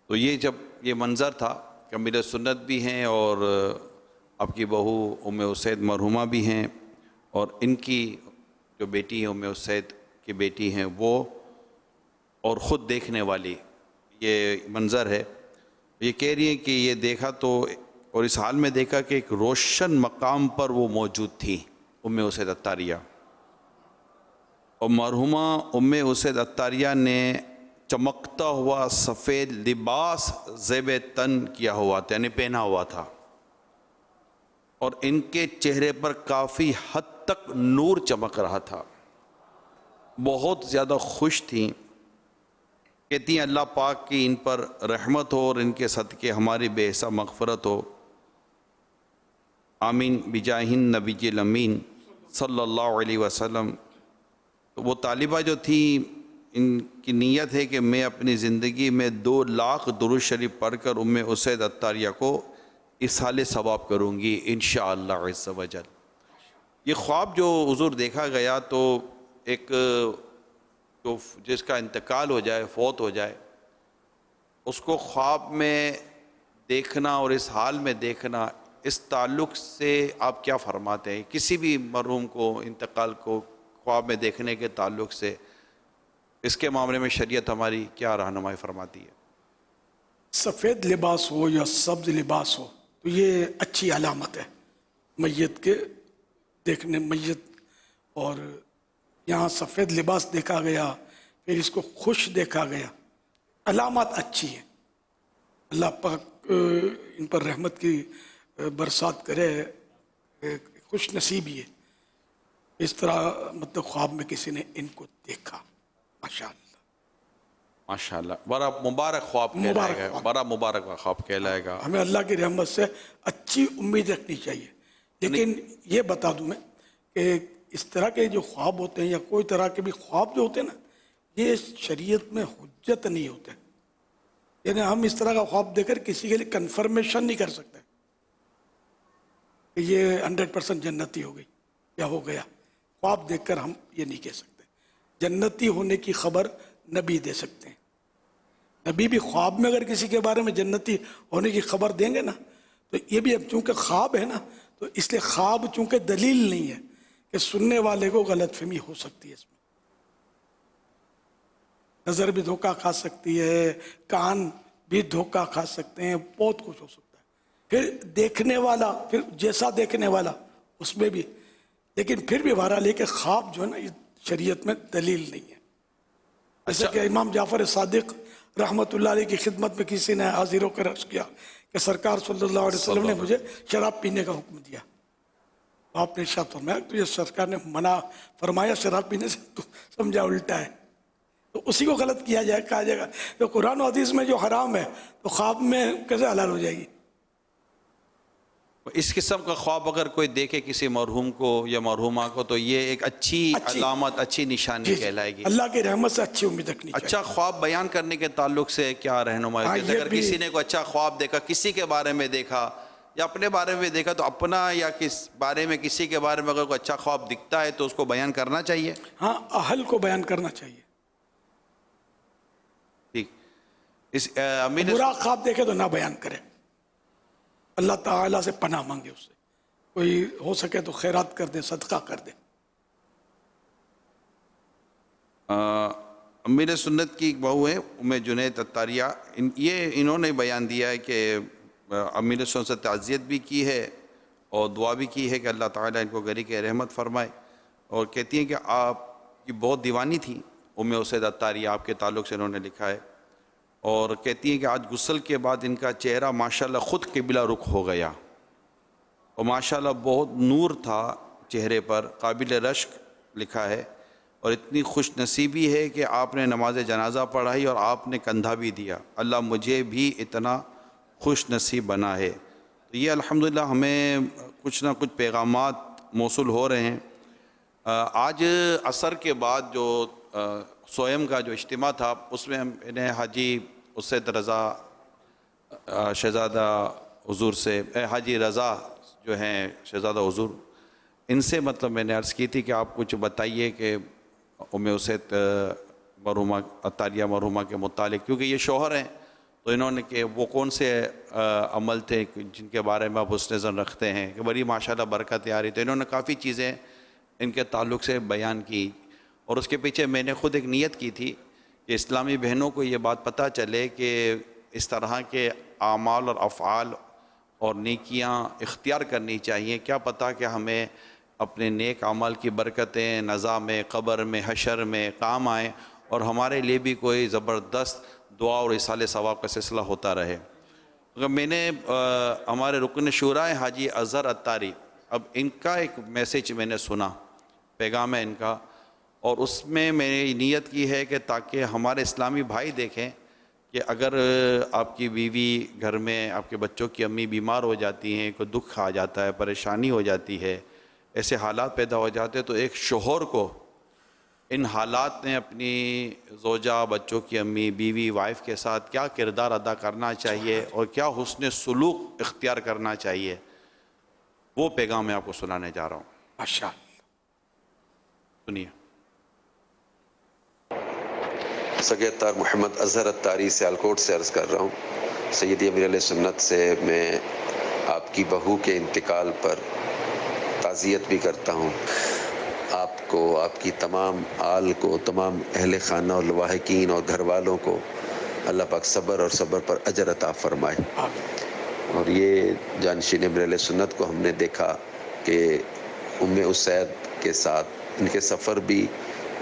S8: تو یہ جب یہ منظر تھا کہ امیر سنت بھی ہیں اور آپ کی بہو ام اسید مرحومہ بھی ہیں اور ان کی جو بیٹی ہے ام اسید کی بیٹی ہیں وہ اور خود دیکھنے والی یہ منظر ہے. یہ کہہ رہی ہیں کہ یہ دیکھا تو اور اس حال میں دیکھا کہ ایک روشن مقام پر وہ موجود تھی ام اسید عطاریہ، اور مرحومہ ام اسید عطاریہ نے چمکتا ہوا سفید لباس زیب تن کیا ہوا تھا، یعنی پہنا ہوا تھا، اور ان کے چہرے پر کافی حد تک نور چمک رہا تھا. بہت زیادہ خوش تھیں. کہتی ہیں اللہ پاک کی ان پر رحمت ہو اور ان کے صدقے ہماری بے حساب مغفرت ہو. آمین بجاہ النبی الامین صلی اللہ علیہ وسلم. وہ طالبہ جو تھی ان کی نیت ہے کہ میں اپنی زندگی میں 2 لاکھ درود شریف پڑھ کر ام اسید عطاریہ کو اصحال ثواب کروں گی انشاءاللہ عز و جل. یہ خواب جو حضور دیکھا گیا تو ایک جو جس کا انتقال ہو جائے، فوت ہو جائے، اس کو خواب میں دیکھنا اور اس حال میں دیکھنا، اس تعلق سے آپ کیا فرماتے ہیں؟ کسی بھی مرحوم کو انتقال کو خواب میں دیکھنے کے تعلق سے اس کے معاملے میں شریعت ہماری کیا رہنمائی فرماتی ہے؟
S9: سفید لباس ہو یا سبز لباس ہو تو یہ اچھی علامت ہے میت کے دیکھنے. میت اور یہاں سفید لباس دیکھا گیا، پھر اس کو خوش دیکھا گیا، علامات اچھی ہے. اللہ پاک ان پر رحمت کی برسات کرے. خوش نصیبی ہے اس طرح مطلب خواب میں کسی نے ان کو دیکھا. ماشاءاللہ
S8: ماشاءاللہ بڑا مبارک خواب کہلائے گا، بڑا مبارک خواب کہلائے گا.
S9: ہمیں اللہ کی رحمت سے اچھی امید رکھنی چاہیے. لیکن یہ بتا دوں میں کہ اس طرح کے جو خواب ہوتے ہیں یا کوئی طرح کے بھی خواب جو ہوتے ہیں نا، یہ شریعت میں حجت نہیں ہوتے. یعنی ہم اس طرح کا خواب دے کر کسی کے لیے کنفرمیشن نہیں کر سکتے کہ یہ 100% جنتی ہو گئی یا ہو گیا. خواب دیکھ کر ہم یہ نہیں کہہ سکتے. جنتی ہونے کی خبر نبی دے سکتے ہیں. نبی بھی خواب میں اگر کسی کے بارے میں جنتی ہونے کی خبر دیں گے نا تو یہ بھی اب چونکہ خواب ہے نا تو اس لیے خواب چونکہ دلیل نہیں ہے کہ سننے والے کو غلط فہمی ہو سکتی ہے. اس میں نظر بھی دھوکہ کھا سکتی ہے، کان بھی دھوکہ کھا سکتے ہیں، بہت کچھ ہو سکتا ہے. پھر دیکھنے والا پھر جیسا دیکھنے والا اس میں بھی. لیکن پھر بھی بہرحال ہے کہ خواب جو ہے نا یہ شریعت میں دلیل نہیں ہے. ایسا کہ امام جعفر صادق رحمۃ اللہ علیہ کی خدمت میں کسی نے حاضر ہو کر عرض کیا کہ سرکار صلی اللہ علیہ وسلم نے مجھے شراب پینے کا حکم دیا. آپ نے ارشاد فرمایا تو یہ سرکار نے منع فرمایا شراب پینے سے، تو سمجھا الٹا ہے. تو اسی کو غلط کیا جائے، کہا جائے گا تو قرآن و حدیث میں جو حرام ہے تو خواب میں کیسے حلال ہو جائے گی؟
S8: اس قسم کا خواب اگر کوئی دیکھے کسی مرحوم کو یا مرحومہ کو تو یہ ایک اچھی علامت، اچھی نشانی کہلائے گی.
S9: اللہ کی رحمت سے اچھی امید رکھنی چاہیے.
S8: اچھا خواب بیان کرنے کے تعلق سے کیا رہنمائی ہوتی ہے؟ اگر کسی نے کوئی اچھا خواب دیکھا، کسی کے بارے میں دیکھا یا اپنے بارے میں دیکھا، تو اپنا یا کس بارے میں کسی کے بارے میں اگر کوئی اچھا خواب دکھتا ہے تو اس کو بیان کرنا چاہیے.
S9: ہاں اہل کو بیان کرنا چاہیے.
S8: ٹھیک.
S9: برا خواب دیکھے تو نہ بیان کرے. اللہ تعالیٰ سے پناہ مانگے. اس سے کوئی ہو سکے تو خیرات کر دے، صدقہ کر دے.
S8: امیر سنت کی ایک بہو ہے ام جنید عطاریہ، انہوں نے بیان دیا ہے کہ امیر سنت سے تعزیت بھی کی ہے اور دعا بھی کی ہے کہ اللہ تعالیٰ ان کو گھر کی رحمت فرمائے. اور کہتی ہیں کہ آپ کی بہت دیوانی تھی ام اسید عطاریہ، آپ کے تعلق سے انہوں نے لکھا ہے. اور کہتی ہیں کہ آج غسل کے بعد ان کا چہرہ ماشاءاللہ خود قبلہ رخ ہو گیا اور ماشاءاللہ بہت نور تھا چہرے پر، قابل رشک لکھا ہے. اور اتنی خوش نصیبی ہے کہ آپ نے نماز جنازہ پڑھائی اور آپ نے کندھا بھی دیا. اللہ مجھے بھی اتنا خوش نصیب بنا ہے. تو یہ الحمدللہ ہمیں کچھ نہ کچھ پیغامات موصول ہو رہے ہیں. آج عصر کے بعد جو سوئم کا جو اجتماع تھا اس میں انہیں حاجی اسید رضا شہزادہ حضور سے، حاجی رضا جو ہیں شہزادہ حضور، ان سے مطلب میں نے عرض کی تھی کہ آپ کچھ بتائیے کہ ام اسید مرحومہ عطاریہ مرحومہ کے متعلق، کیونکہ یہ شوہر ہیں تو انہوں نے کہ وہ کون سے عمل تھے جن کے بارے میں آپ حسن ظن رکھتے ہیں کہ بڑی ماشاءاللہ برکت آ رہی، تو انہوں نے کافی چیزیں ان کے تعلق سے بیان کی. اور اس کے پیچھے میں نے خود ایک نیت کی تھی کہ اسلامی بہنوں کو یہ بات پتہ چلے کہ اس طرح کے اعمال اور افعال اور نیکیاں اختیار کرنی چاہیے. کیا پتہ کہ ہمیں اپنے نیک اعمال کی برکتیں نظام میں، قبر میں، حشر میں کام آئیں اور ہمارے لیے بھی کوئی زبردست دعا اور اصال ثواب کا سلسلہ ہوتا رہے. میں نے ہمارے رکن شورا حاجی اظہر عطاری، اب ان کا ایک میسیج میں نے سنا، پیغام ہے ان کا، اور اس میں میں نے نیت کی ہے کہ تاکہ ہمارے اسلامی بھائی دیکھیں کہ اگر آپ کی بیوی گھر میں، آپ کے بچوں کی امی بیمار ہو جاتی ہیں، کوئی دکھ آ جاتا ہے، پریشانی ہو جاتی ہے، ایسے حالات پیدا ہو جاتے ہیں، تو ایک شوہر کو ان حالات میں اپنی زوجہ، بچوں کی امی، بیوی، وائف کے ساتھ کیا کردار ادا کرنا چاہیے اور کیا حسن سلوک اختیار کرنا چاہیے، وہ پیغام میں آپ کو سنانے جا رہا ہوں.
S9: ماشاءاللہ
S8: سنیے.
S7: سگیتار محمد اظہر عطاری سیالکوٹ سے عرض کر رہا ہوں. سیدی امیر علیہ سنت سے میں آپ کی بہو کے انتقال پر تعزیت بھی کرتا ہوں. آپ کو، آپ کی تمام آل کو، تمام اہل خانہ اور لواحقین اور گھر والوں کو اللہ پاک صبر اور صبر پر اجر عطا فرمائے. اور یہ جانشین امیر علیہ سنت کو ہم نے دیکھا کہ ام اسید کے ساتھ ان کے سفر بھی،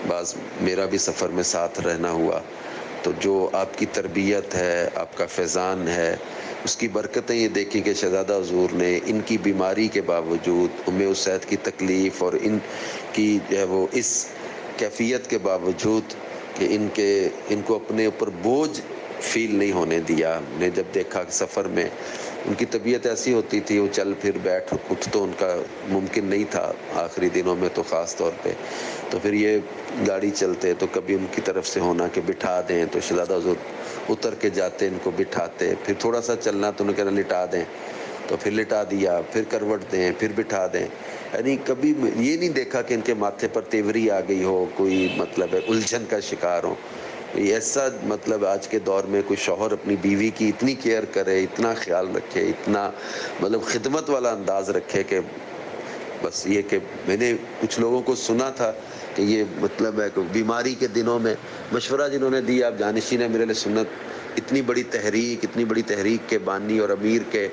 S7: بعض میرا بھی سفر میں ساتھ رہنا ہوا، تو جو آپ کی تربیت ہے، آپ کا فیضان ہے، اس کی برکتیں یہ دیکھیں کہ شہزادہ حضور نے ان کی بیماری کے باوجود، ام اسید کی تکلیف اور ان کی جو ہے وہ اس کیفیت کے باوجود کہ ان کو اپنے اوپر بوجھ فیل نہیں ہونے دیا. ہم نے جب دیکھا کہ سفر میں ان کی طبیعت ایسی ہوتی تھی، وہ چل پھر بیٹھ کچھ تو ان کا ممکن نہیں تھا آخری دنوں میں تو خاص طور پہ، تو پھر یہ گاڑی چلتے تو کبھی ان کی طرف سے ہونا کہ بٹھا دیں، تو شہزادہ حضور اتر کے جاتے، ان کو بٹھاتے، پھر تھوڑا سا چلنا تو انہوں نے کہنا لٹا دیں، تو پھر لٹا دیا، پھر کروٹ دیں، پھر بٹھا دیں. یعنی کبھی یہ نہیں دیکھا کہ ان کے ماتھے پر تیوری آ گئی ہو، کوئی مطلب ہے الجھن کا شکار ہو. ایسا مطلب آج کے دور میں کوئی شوہر اپنی بیوی کی اتنی کیئر کرے، اتنا خیال رکھے، اتنا مطلب خدمت والا انداز رکھے کہ بس یہ کہ میں نے کچھ لوگوں کو سنا تھا کہ یہ مطلب ہے کہ بیماری کے دنوں میں مشورہ جنہوں نے دیا، اب جانشین امیر علیہ سنت اتنی بڑی تحریک کے بانی اور امیر کے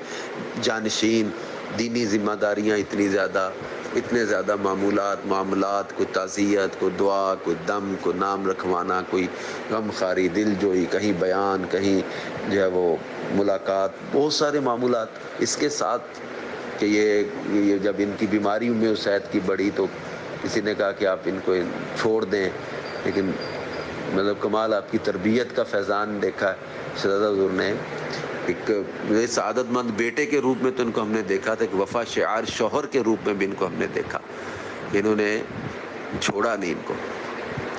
S7: جانشین، دینی ذمہ داریاں اتنے زیادہ معاملات، کوئی تعزیت، کوئی دعا، کوئی دم، کوئی نام رکھوانا، کوئی غم خاری، دل جوئی، کہیں بیان، کہیں جو ہے وہ ملاقات، بہت سارے معمولات اس کے ساتھ کہ یہ جب ان کی بیماری ام اسید کی بڑھی تو کسی نے کہا کہ آپ ان کو چھوڑ دیں، لیکن مطلب کمال آپ کی تربیت کا فیضان دیکھا ہے شہزادہ حضور نے. ایک سعادت مند بیٹے کے روپ میں تو ان کو ہم نے دیکھا تھا کہ وفا شعار شوہر کے روپ میں بھی ان کو ہم نے دیکھا کہ انہوں نے چھوڑا نہیں ان کو،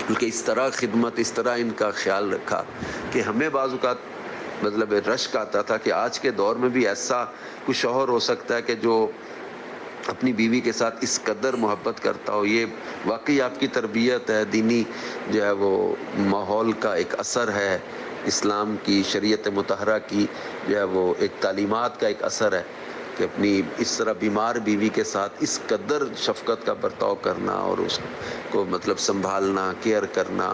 S7: بلکہ اس طرح خدمت، اس طرح ان کا خیال رکھا کہ ہمیں بعض اوقات مطلب رشک آتا تھا کہ آج کے دور میں بھی ایسا کوئی شوہر ہو سکتا ہے کہ جو اپنی بیوی کے ساتھ اس قدر محبت کرتا ہو. یہ واقعی آپ کی تربیت ہے، دینی جو ہے وہ ماحول کا ایک اثر ہے، اسلام کی شریعت مطہرہ کی جو ہے وہ ایک تعلیمات کا ایک اثر ہے کہ اپنی اس طرح بیمار بیوی کے ساتھ اس قدر شفقت کا برتاؤ کرنا اور اس کو مطلب سنبھالنا، کیئر کرنا.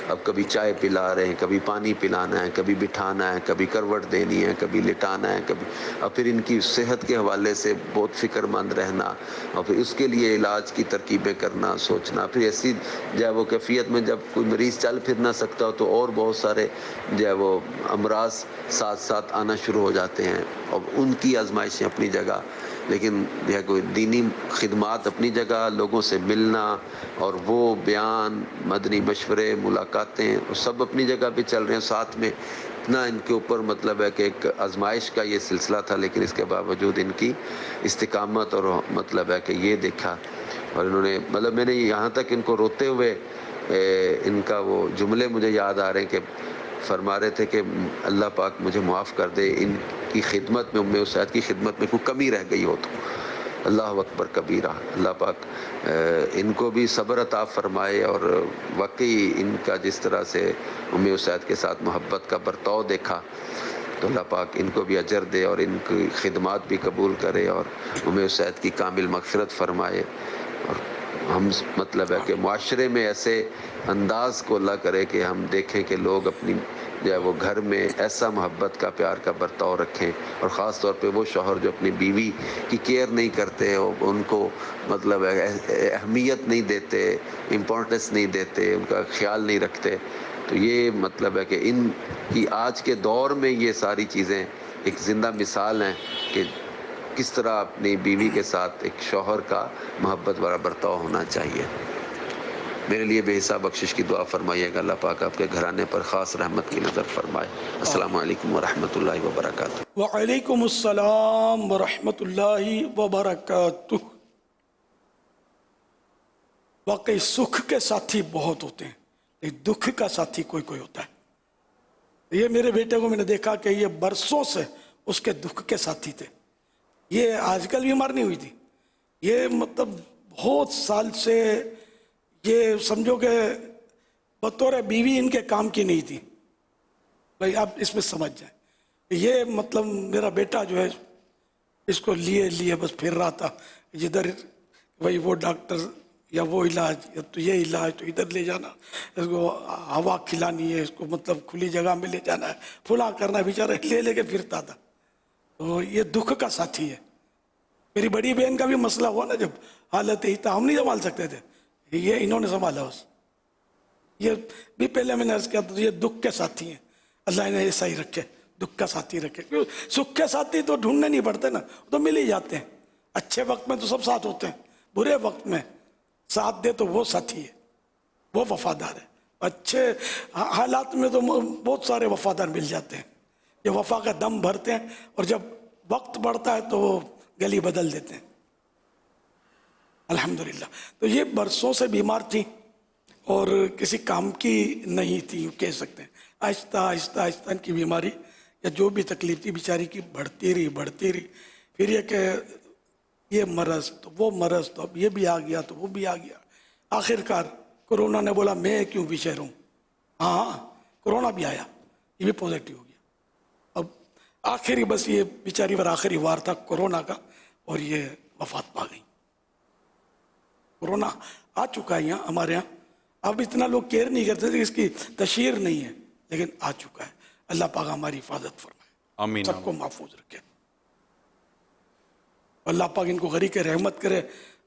S7: اب کبھی چائے پلا رہے ہیں، کبھی پانی پلانا ہے، کبھی بٹھانا ہے، کبھی کروٹ دینی ہے، کبھی لٹانا ہے، کبھی اور پھر ان کی صحت کے حوالے سے بہت فکر مند رہنا اور پھر اس کے لیے علاج کی ترکیبیں کرنا، سوچنا. پھر ایسی جو ہے وہ کیفیت میں جب کوئی مریض چل پھر نہ سکتا ہو تو اور بہت سارے جو ہے وہ امراض ساتھ ساتھ آنا شروع ہو جاتے ہیں اور ان کی آزمائشیں اپنی جگہ، لیکن جو ہے کوئی دینی خدمات اپنی جگہ، لوگوں سے ملنا اور وہ بیان، مدنی مشورے، ملاقاتیں سب اپنی جگہ پہ چل رہے ہیں. ساتھ میں اتنا ان کے اوپر مطلب ہے کہ ایک آزمائش کا یہ سلسلہ تھا، لیکن اس کے باوجود ان کی استقامت اور مطلب ہے کہ یہ دیکھا. اور انہوں نے مطلب میں نے یہاں تک ان کو روتے ہوئے ان کا وہ جملے مجھے یاد آ رہے ہیں کہ فرما رہے تھے کہ اللہ پاک مجھے معاف کر دے، ان کی خدمت میں، ام اسید کی خدمت میں کوئی کمی رہ گئی ہو تو اللہ اکبر کبیرہ. اللہ پاک ان کو بھی صبر عطا فرمائے، اور واقعی ان کا جس طرح سے ام اسید کے ساتھ محبت کا برتاؤ دیکھا تو اللہ پاک ان کو بھی اجر دے اور ان کی خدمات بھی قبول کرے اور ام اسید کی کامل مغفرت فرمائے. اور ہم مطلب ہے کہ معاشرے میں ایسے انداز کو اللہ کرے کہ ہم دیکھیں کہ لوگ اپنی جو ہے وہ گھر میں ایسا محبت کا پیار کا برتاؤ رکھیں، اور خاص طور پہ وہ شوہر جو اپنی بیوی کی کیئر نہیں کرتے، ان کو مطلب اہمیت نہیں دیتے، امپورٹنس نہیں دیتے، ان کا خیال نہیں رکھتے. تو یہ مطلب ہے کہ ان کی آج کے دور میں یہ ساری چیزیں ایک زندہ مثال ہیں کہ کس طرح اپنی بیوی کے ساتھ ایک شوہر کا محبت والا برتاؤ ہونا چاہیے. میرے لیے بے حساب بخشش کی دعا فرمائیے گا. اللہ پاک آپ کے گھرانے پر خاص رحمت کی نظر فرمائے. السلام علیکم ورحمۃ اللہ وبرکاتہ.
S9: وعلیکم السلام ورحمۃ اللہ وبرکاتہ. واقعی سکھ کے ساتھی بہت ہوتے ہیں لیکن دکھ کا ساتھی کوئی کوئی ہوتا ہے. یہ میرے بیٹے کو میں نے دیکھا کہ یہ برسوں سے اس کے دکھ کے ساتھی تھے. یہ آج کل بیمار نہیں ہوئی تھی، یہ مطلب بہت سال سے یہ سمجھو کہ بطور بیوی ان کے کام کی نہیں تھی. بھائی آپ اس میں سمجھ جائیں. یہ مطلب میرا بیٹا جو ہے اس کو لیے بس پھر رہا تھا جدھر بھائی وہ ڈاکٹر یا وہ علاج یا تو یہ علاج تو ادھر لے جانا، اس کو ہوا کھلانی ہے، اس کو مطلب کھلی جگہ میں لے جانا ہے، پھلا کرنا ہے، بیچارہ لے کے پھرتا تھا. تو یہ دکھ کا ساتھی ہے. میری بڑی بہن کا بھی مسئلہ ہوا نا، جب حالت ہی تھا ہم نہیں سنبھال سکتے تھے، یہ انہوں نے سنبھالا. بس یہ بھی پہلے میں نے عرض کیا تھا، یہ دکھ کے ساتھی ہیں. اللہ انہیں ایسا ہی رکھے، دکھ کا ساتھی رکھے. سکھ کے ساتھی تو ڈھونڈنے نہیں پڑتے نا، تو مل ہی جاتے ہیں. اچھے وقت میں تو سب ساتھ ہوتے ہیں، برے وقت میں ساتھ دے تو وہ ساتھی ہے، وہ وفادار ہے. اچھے حالات میں تو بہت سارے وفادار مل جاتے ہیں، یہ وفا کا دم بھرتے ہیں، اور جب وقت بڑھتا ہے تو وہ گلی بدل دیتے ہیں. الحمدللہ. تو یہ برسوں سے بیمار تھی اور کسی کام کی نہیں تھی کہہ سکتے ہیں. آہستہ آہستہ آہستہ ان کی بیماری یا جو بھی تکلیف تھی بیچاری کی بڑھتی رہی. پھر یہ کہ یہ مرض تو وہ مرض، تو اب یہ بھی آ گیا تو وہ بھی آ گیا. آخر کار کورونا نے بولا میں کیوں پیچھے رہوں. ہاں کورونا بھی آیا، یہ بھی پازیٹیو ہو گیا. اب آخری بس یہ بیچاری پر آخری وار تھا کورونا کا اور یہ وفات پا گئی. کورونا آ چکا ہے یہاں ہمارے یہاں، اب اتنا لوگ کیئر نہیں کرتے تھے، اس کی تشہیر نہیں ہے، لیکن آ چکا ہے. اللہ پاک ہماری حفاظت فرمائے،
S8: آمین.
S9: سب کو محفوظ رکھے. اللہ پاک ان کو غریق رحمت کرے.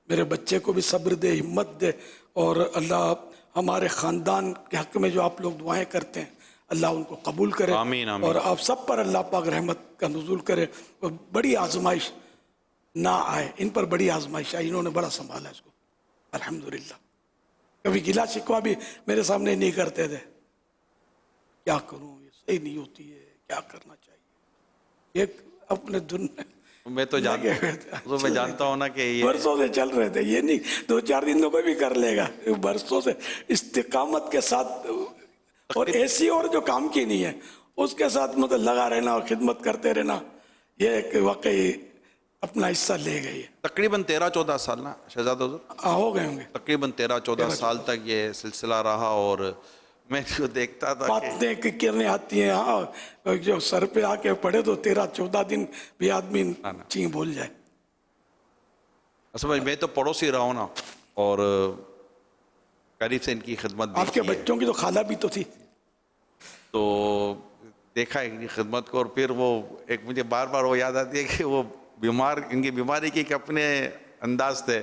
S9: میرے بچے کو بھی صبر دے، ہمت دے، اور اللہ ہمارے خاندان کے حق میں جو آپ لوگ دعائیں کرتے ہیں اللہ ان کو قبول کرے.
S8: آمین آمین.
S9: اور آپ سب پر اللہ پاک رحمت کا نزول کرے اور بڑی آزمائش نہ آئے. ان پر بڑی آزمائش آئی، انہوں نے بڑا سنبھالا اس کو الحمدللہ. کبھی گلا شکوہ بھی میرے سامنے نہیں کرتے تھے، کیا کروں یہ صحیح نہیں ہوتی ہے، کیا کرنا چاہیے. ایک اپنے دن
S8: میں جانتا ہوں نا کہ یہ
S9: برسوں سے چل رہے تھے. یہ نہیں 2-4 دن تو کوئی بھی کر لے گا، برسوں سے استقامت کے ساتھ، اور ایسی اور جو کام کی نہیں ہے اس کے ساتھ مطلب لگا رہنا اور خدمت کرتے رہنا، یہ ایک واقعی اپنا حصہ لے گئی ہے.
S8: تقریباً 13-14 سال نا شہزاد حضور
S9: ہو گئے ہوں گے.
S8: تقریباً 13-14 سال تک یہ سلسلہ رہا، اور میں جو دیکھتا تھا
S9: باتیں کرنے آتی ہیں. ہاں جو سر پہ آ کے پڑھے تو 13-14 دن بھی آدمی چین بول جائے.
S8: اصل میں تو پڑوسی رہا ہوں نا، اور قریب سے ان کی خدمت بھی
S9: آپ کے بچوں کی تو خالہ بھی تو تھی،
S8: تو دیکھا ان کی خدمت کو. اور پھر وہ ایک مجھے بار بار وہ یاد آتی ہے کہ وہ بیمار، ان کی بیماری کے ایک اپنے انداز تھے،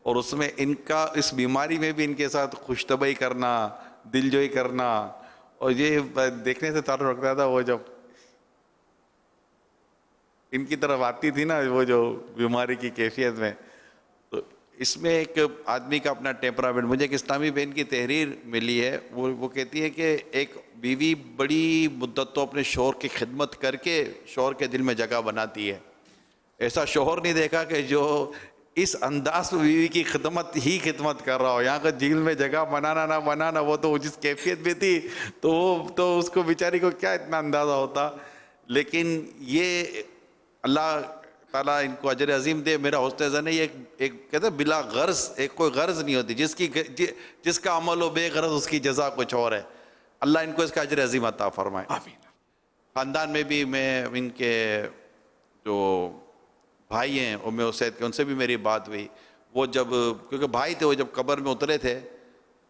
S8: اور اس میں ان کا اس بیماری میں بھی ان کے ساتھ خوش طبعی کرنا، دل جوئی کرنا، اور یہ دیکھنے سے تعلق رکھتا تھا وہ جب ان کی طرف آتی تھی نا وہ جو بیماری کی کیفیت میں. تو اس میں ایک آدمی کا اپنا ٹیمپرامنٹ. مجھے ایک اسلامی بہن کی تحریر ملی ہے، وہ کہتی ہے کہ ایک بیوی بڑی مدت تو اپنے شوہر کی خدمت کر کے شوہر کے دل میں جگہ بناتی ہے. ایسا شوہر نہیں دیکھا کہ جو اس انداز میں بیوی کی خدمت کر رہا ہو. یہاں کا جھیل میں جگہ بنانا نہ بنانا، وہ تو جس کیفیت میں تھی تو اس کو بیچاری کو کیا اتنا اندازہ ہوتا. لیکن یہ اللہ تعالیٰ ان کو اجر عظیم دے. میرا ہوسٹ زن یہ ایک کہتے ہیں بلا غرض، ایک کوئی غرض نہیں ہوتی، جس کا عمل ہو بے غرض اس کی جزا کچھ اور ہے. اللہ ان کو اس کا اجر عظیم عطا فرمائے. خاندان میں بھی میں ان کے جو بھائی ہیں ام اسید کے، ان سے بھی میری بات ہوئی. وہ جب کیونکہ بھائی تھے، وہ جب قبر میں اترے تھے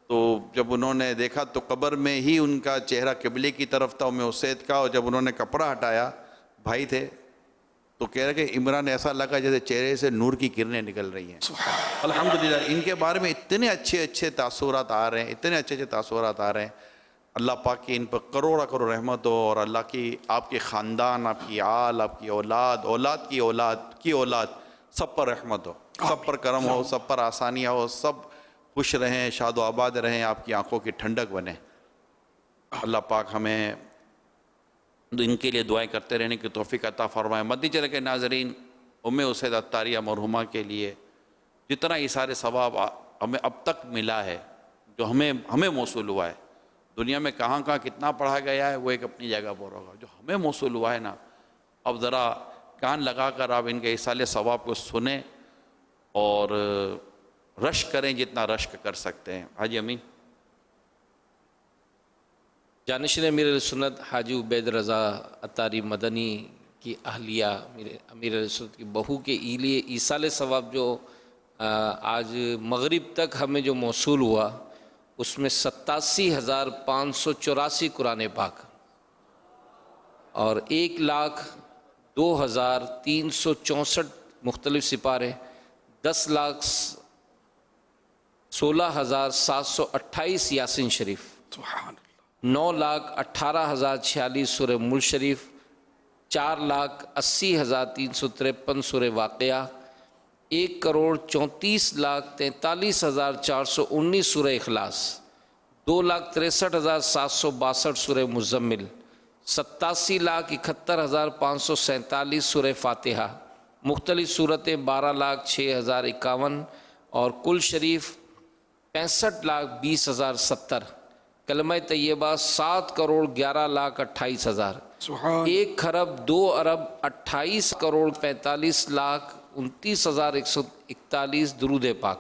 S8: تو جب انہوں نے دیکھا تو قبر میں ہی ان کا چہرہ قبلے کی طرف تھا ام اسید کا، اور جب انہوں نے کپڑا ہٹایا، بھائی تھے، تو کہہ رہے کہ عمران ایسا لگا جیسے چہرے سے نور کی کرنیں نکل رہی ہیں. الحمدللہ ان کے بارے میں اتنے اچھے تاثرات آ رہے ہیں، اتنے اچھے تاثرات آ رہے ہیں. اللہ پاک کی ان پر کروڑوں رحمت ہو، اور اللہ کی آپ کے خاندان، آپ کی آل، آپ کی اولاد، اولاد کی اولاد کی اولاد سب پر رحمت ہو، سب پر کرم ہو، سب پر آسانیاں ہو، سب خوش رہیں، شاد و آباد رہیں، آپ کی آنکھوں کی ٹھنڈک بنے. اللہ پاک ہمیں ان کے لیے دعائیں کرتے رہنے کی توفیق عطا فرمائے. مدنی چینل کے ناظرین، ام اسید عطاریہ مرحومہ کے لیے جتنا ایثار ثواب ہمیں اب تک ملا ہے، جو ہمیں موصول ہوا ہے، دنیا میں کہاں کتنا پڑھا گیا ہے وہ ایک اپنی جگہ پر ہوگا. جو ہمیں موصول ہوا ہے نا، اب ذرا کان لگا کر آپ ان کے ایثار ثواب کو سنیں اور رشک کریں جتنا رشک کر سکتے ہیں. حاجی امین.
S11: جانشین امیر سنت حاجی عبید رضا عطاری مدنی کی اہلیہ امیر سنت کی بہو کے لیے ایصال ثواب جو آج مغرب تک ہمیں جو موصول ہوا، اس میں 87,584 قرآن پاک اور 1,02,364 مختلف سپارے، 10,16,728 یاسین شریف، 9,18,046 سورہ ملک شریف، 4,80,353 سورہ واقعہ، 1,34,43,419 سورہ اخلاص، 2,63,762 سورہ مزمل، 87,71,547 سورہ فاتحہ، مختلف صورتیں 12,06,051 اور کل شریف 65,20,070، کلمہ طیبہ 7,11,28,000، 1,02,28,45,29,141 درود پاک،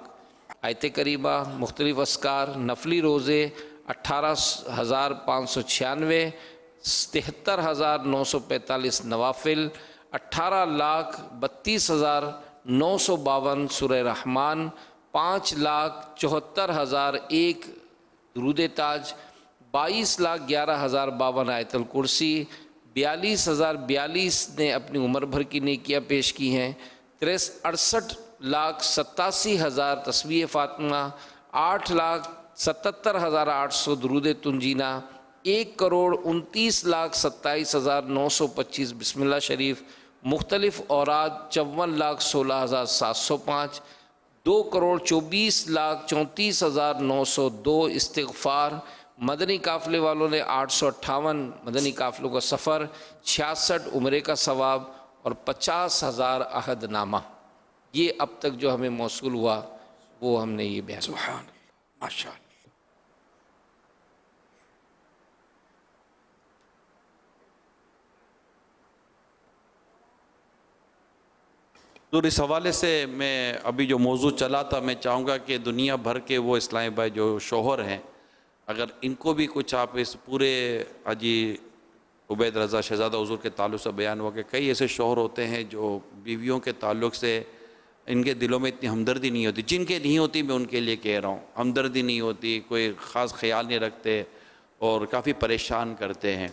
S11: آیت کریمہ، مختلف اذکار، نفلی روزے 18,596، 73,945 نوافل، 18,32,952 سورہ رحمان، 5,74,001 درود تاج، 22,11,052 آیت الکرسی، 42,042 نے اپنی عمر بھر کی نیکیاں پیش کی ہیں، 68,87,000 تسبیح فاطمہ، 8,77,800 درود تنجینہ، 1,29,27,925 بسم اللہ شریف، مختلف اوراد 54,16,705، 2,24,34,902 استغفار. مدنی قافلے والوں نے 858 مدنی قافلوں کا سفر، 66 عمرے کا ثواب اور 50,000 عہد نامہ. یہ اب تک جو ہمیں موصول ہوا وہ ہم نے یہ بیان.
S9: سبحان اللہ، ماشاء اللہ.
S8: تو اس حوالے سے میں ابھی جو موضوع چلا تھا، میں چاہوں گا کہ دنیا بھر کے وہ اسلامی بھائی جو شوہر ہیں، اگر ان کو بھی کچھ آپ اس پورے حاجی عبید رضا شہزادہ حضور کے تعلق سے بیان ہوا کہ کئی ایسے شوہر ہوتے ہیں جو بیویوں کے تعلق سے ان کے دلوں میں اتنی ہمدردی نہیں ہوتی، جن کے نہیں ہوتی میں ان کے لیے کہہ رہا ہوں، ہمدردی نہیں ہوتی، کوئی خاص خیال نہیں رکھتے اور کافی پریشان کرتے ہیں.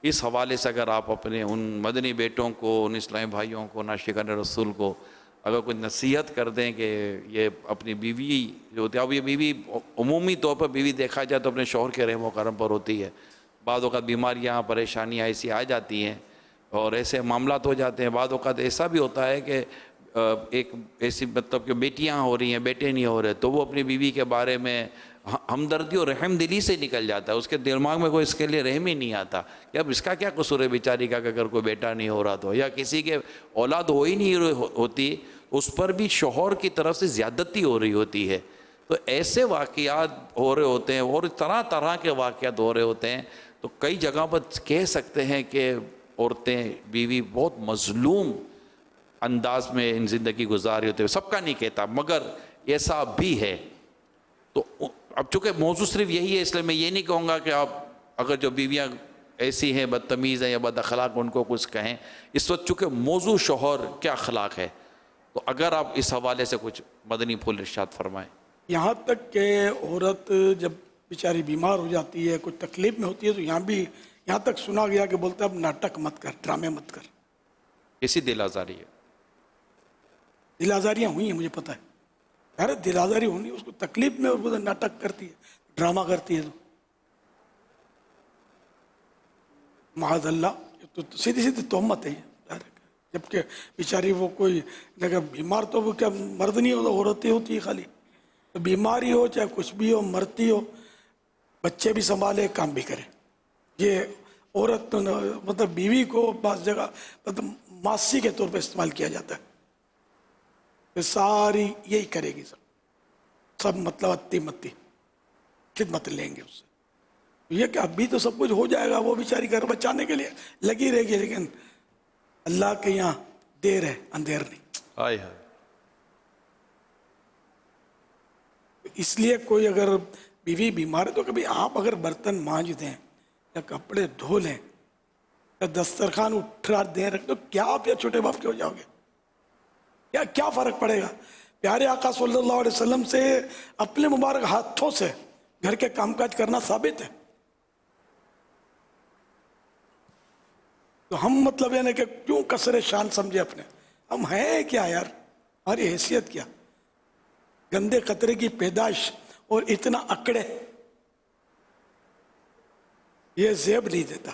S8: اس حوالے سے اگر آپ اپنے ان مدنی بیٹوں کو، ان اسلامی بھائیوں کو، ناشکان رسول کو اگر کوئی نصیحت کر دیں کہ یہ اپنی بیوی جو ہوتی ہے، اب یہ بیوی عمومی طور پر بیوی دیکھا جائے تو اپنے شوہر کے رحم و کرم پر ہوتی ہے. بعض اوقات بیماریاں، پریشانیاں ایسی آ جاتی ہیں اور ایسے معاملات ہو جاتے ہیں. بعض اوقات ایسا بھی ہوتا ہے کہ ایک ایسی مطلب کہ بیٹیاں ہو رہی ہیں، بیٹے نہیں ہو رہے، تو وہ اپنی بیوی کے بارے میں ہمدردی اور رحم دلی سے نکل جاتا ہے. اس کے دماغ میں کوئی اس کے لیے رحم ہی نہیں آتا کہ اب اس کا کیا قصور ہے بیچاری کا کہ اگر کوئی بیٹا نہیں ہو رہا تو، یا کسی کے اولاد ہو ہی نہیں ہوتی اس پر بھی شوہر کی طرف سے زیادتی ہو رہی ہوتی ہے. تو ایسے واقعات ہو رہے ہوتے ہیں اور طرح طرح کے واقعات ہو رہے ہوتے ہیں. تو کئی جگہ پر کہہ سکتے ہیں کہ عورتیں، بیوی بہت مظلوم انداز میں ان زندگی گزاری ہوتے ہوئے، سب کا نہیں کہتا، مگر ایسا بھی ہے. تو اب چونکہ موضوع صرف یہی ہے، اس لیے میں یہ نہیں کہوں گا کہ آپ اگر جو بیویاں ایسی ہیں بدتمیز ہیں یا بد اخلاق ان کو کچھ کہیں. اس وقت چونکہ موضوع شوہر کیا اخلاق ہے، تو اگر آپ اس حوالے سے کچھ مدنی پھول ارشاد فرمائیں.
S9: یہاں تک کہ عورت جب بیچاری بیمار ہو جاتی ہے، کوئی تکلیف میں ہوتی ہے، تو یہاں تک سنا گیا کہ بولتا ہے اب ناٹک مت کر، ڈرامے مت کر.
S8: کسی دل آزاری ہے؟
S9: دل آزاریاں ہوئی ہیں، مجھے پتہ ہے. یار دل آزاری ہونی، اس کو تکلیف میں وہ ناٹک کرتی ہے، ڈرامہ کرتی ہے، تو معاذ اللہ، تو سیدھی سیدھی تہمت ہے یہ. جبکہ بیچاری وہ کوئی بیمار تو وہ کیا مرد نہیں ہوتا، عورتیں ہوتی ہے خالی. تو بیماری ہو چاہے کچھ بھی ہو، مرتی ہو، بچے بھی سنبھالے، کام بھی کرے. یہ عورت مطلب بیوی کو بعض جگہ مطلب ماسی کے طور پہ استعمال کیا جاتا ہے. ساری یہی کرے گی، سب مطلب اتی متی خدمت لیں گے اس سے. یہ کہ اب بھی تو سب کچھ ہو جائے گا، وہ بیچاری گھر بچانے کے لیے لگی رہے گی، لیکن اللہ کے یہاں دیر ہے، اندھیر نہیں.
S8: آئے ہائے.
S9: اس لیے کوئی اگر بیوی بیمار ہے تو کبھی آپ اگر برتن مانج دیں یا کپڑے دھو لیں یا دسترخوان اٹھا دیں رکھ دو، کیا آپ یا چھوٹے باپ کے ہو جاؤ گے؟ کیا فرق پڑے گا؟ پیارے آقا صلی اللہ علیہ وسلم سے اپنے مبارک ہاتھوں سے گھر کے کام کاج کرنا ثابت ہے. تو ہم مطلب یعنی کہ کیوں کثر شان سمجھے اپنے؟ ہم ہیں کیا یار؟ ہماری حیثیت کیا؟ گندے قطرے کی پیدائش اور اتنا اکڑے، یہ زیب نہیں دیتا.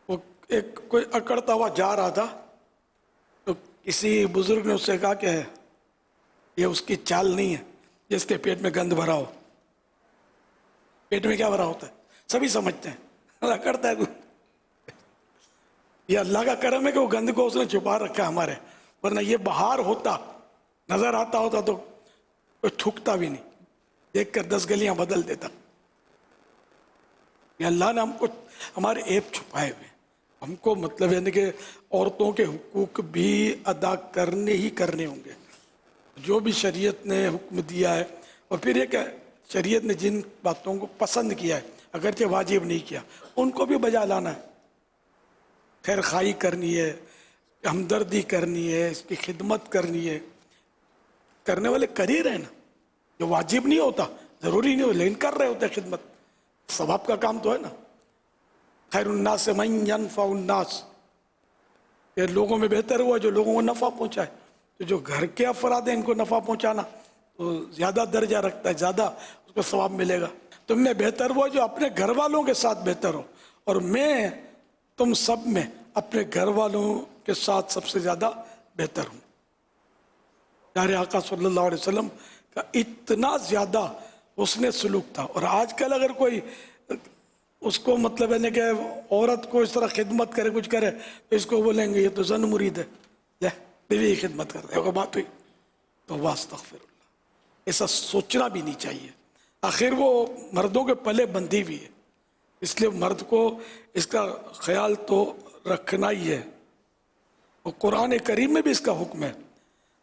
S9: وہ ایک کوئی اکڑتا ہوا جا رہا تھا، تو کسی بزرگ نے اس سے کہا کہ یہ اس کی چال نہیں ہے جس کے پیٹ میں گند بھرا ہو. پیٹ میں کیا بھرا ہوتا ہے سبھی سمجھتے ہیں، اکڑتا ہے. یہ اللہ کا کرم ہے کہ وہ گند کو اس نے چھپا رکھا ہے ہمارے، ورنہ یہ بہار ہوتا، نظر آتا ہوتا تو کوئی تھوکتا بھی نہیں، دیکھ کر 10 گلیاں بدل دیتا. یہ اللہ نے ہم کو ہمارے عیب چھپائے ہوئے، ہم کو مطلب یعنی کہ عورتوں کے حقوق بھی ادا کرنے ہی کرنے ہوں گے جو بھی شریعت نے حکم دیا ہے. اور پھر یہ کہ شریعت نے جن باتوں کو پسند کیا ہے اگرچہ واجب نہیں کیا، ان کو بھی بجا لانا ہے. خیر خواہی کرنی ہے، ہمدردی کرنی ہے، اس کی خدمت کرنی ہے. کرنے والے کر ہی رہے نا، جو واجب نہیں ہوتا ضروری نہیں ہو، لیکن کر رہے ہوتے خدمت، ثواب کا کام تو ہے نا. خیر الناس من ینفع الناس، یہ لوگوں میں بہتر ہوا جو لوگوں کو نفع پہنچائے. تو جو گھر کے افراد ہیں ان کو نفع پہنچانا تو زیادہ درجہ رکھتا ہے، زیادہ اس کو ثواب ملے گا. تم میں بہتر ہوا جو اپنے گھر والوں کے ساتھ بہتر ہو، اور میں تم سب میں اپنے گھر والوں کے ساتھ سب سے زیادہ بہتر ہوں. پیارے آقا صلی اللہ علیہ وسلم کا اتنا زیادہ حسن سلوک تھا. اور آج کل اگر کوئی اس کو مطلب ہے کہ عورت کو اس طرح خدمت کرے، کچھ کرے، تو اس کو بولیں گے یہ تو زن مرید ہے، لے بیوی کی خدمت کرتا ہے. بات ہوئی تو واستغفر اللہ. ایسا سوچنا بھی نہیں چاہیے. آخر وہ مردوں کے پلے بندھی بھی ہے، اس لیے مرد کو اس کا خیال تو رکھنا ہی ہے. اور قرآن کریم میں بھی اس کا حکم ہے،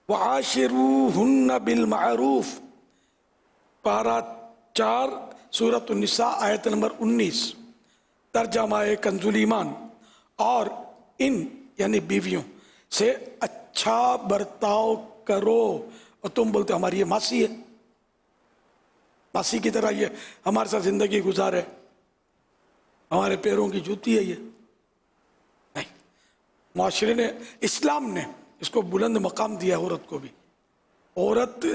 S9: وَعَاشِرُوهُنَّ بِالْمَعْرُوفِ، پارہ 4 سورۃ النساء آیت نمبر 19. ترجمہ کنز ایمان، اور ان یعنی بیویوں سے اچھا برتاؤ کرو. اور تم بولتے ہماری یہ ماسی ہے، ماسی کی طرح یہ ہمارے ساتھ زندگی گزارے، ہمارے پیروں کی جوتی ہے. یہ نہیں، معاشرے نے، اسلام نے اس کو بلند مقام دیا عورت کو بھی. عورت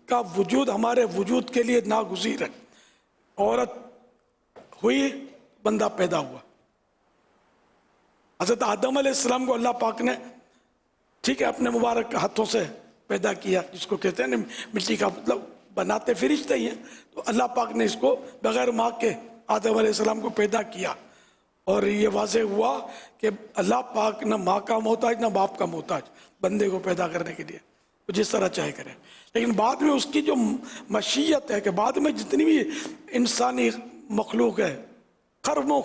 S9: کا وجود ہمارے وجود کے لیے ناگزیر ہے. عورت ہوئی، بندہ پیدا ہوا. حضرت آدم علیہ السلام کو اللہ پاک نے ٹھیک ہے اپنے مبارک ہاتھوں سے پیدا کیا، جس کو کہتے ہیں مٹی کا مطلب بناتے فرشتے ہی ہیں. تو اللہ پاک نے اس کو بغیر ماں کے آدم علیہ السلام کو پیدا کیا. اور یہ واضح ہوا کہ اللہ پاک نہ ماں کا محتاج نہ باپ کا محتاج بندے کو پیدا کرنے کے لیے، وہ جس طرح چاہے کرے. لیکن بعد میں اس کی جو مشیت ہے کہ بعد میں جتنی بھی انسانی مخلوق ہے، خربوں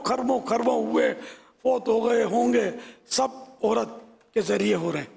S9: ہوئے، فوت ہو گئے ہوں گے، سب عورت کے ذریعے ہو رہے ہیں.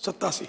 S9: 87।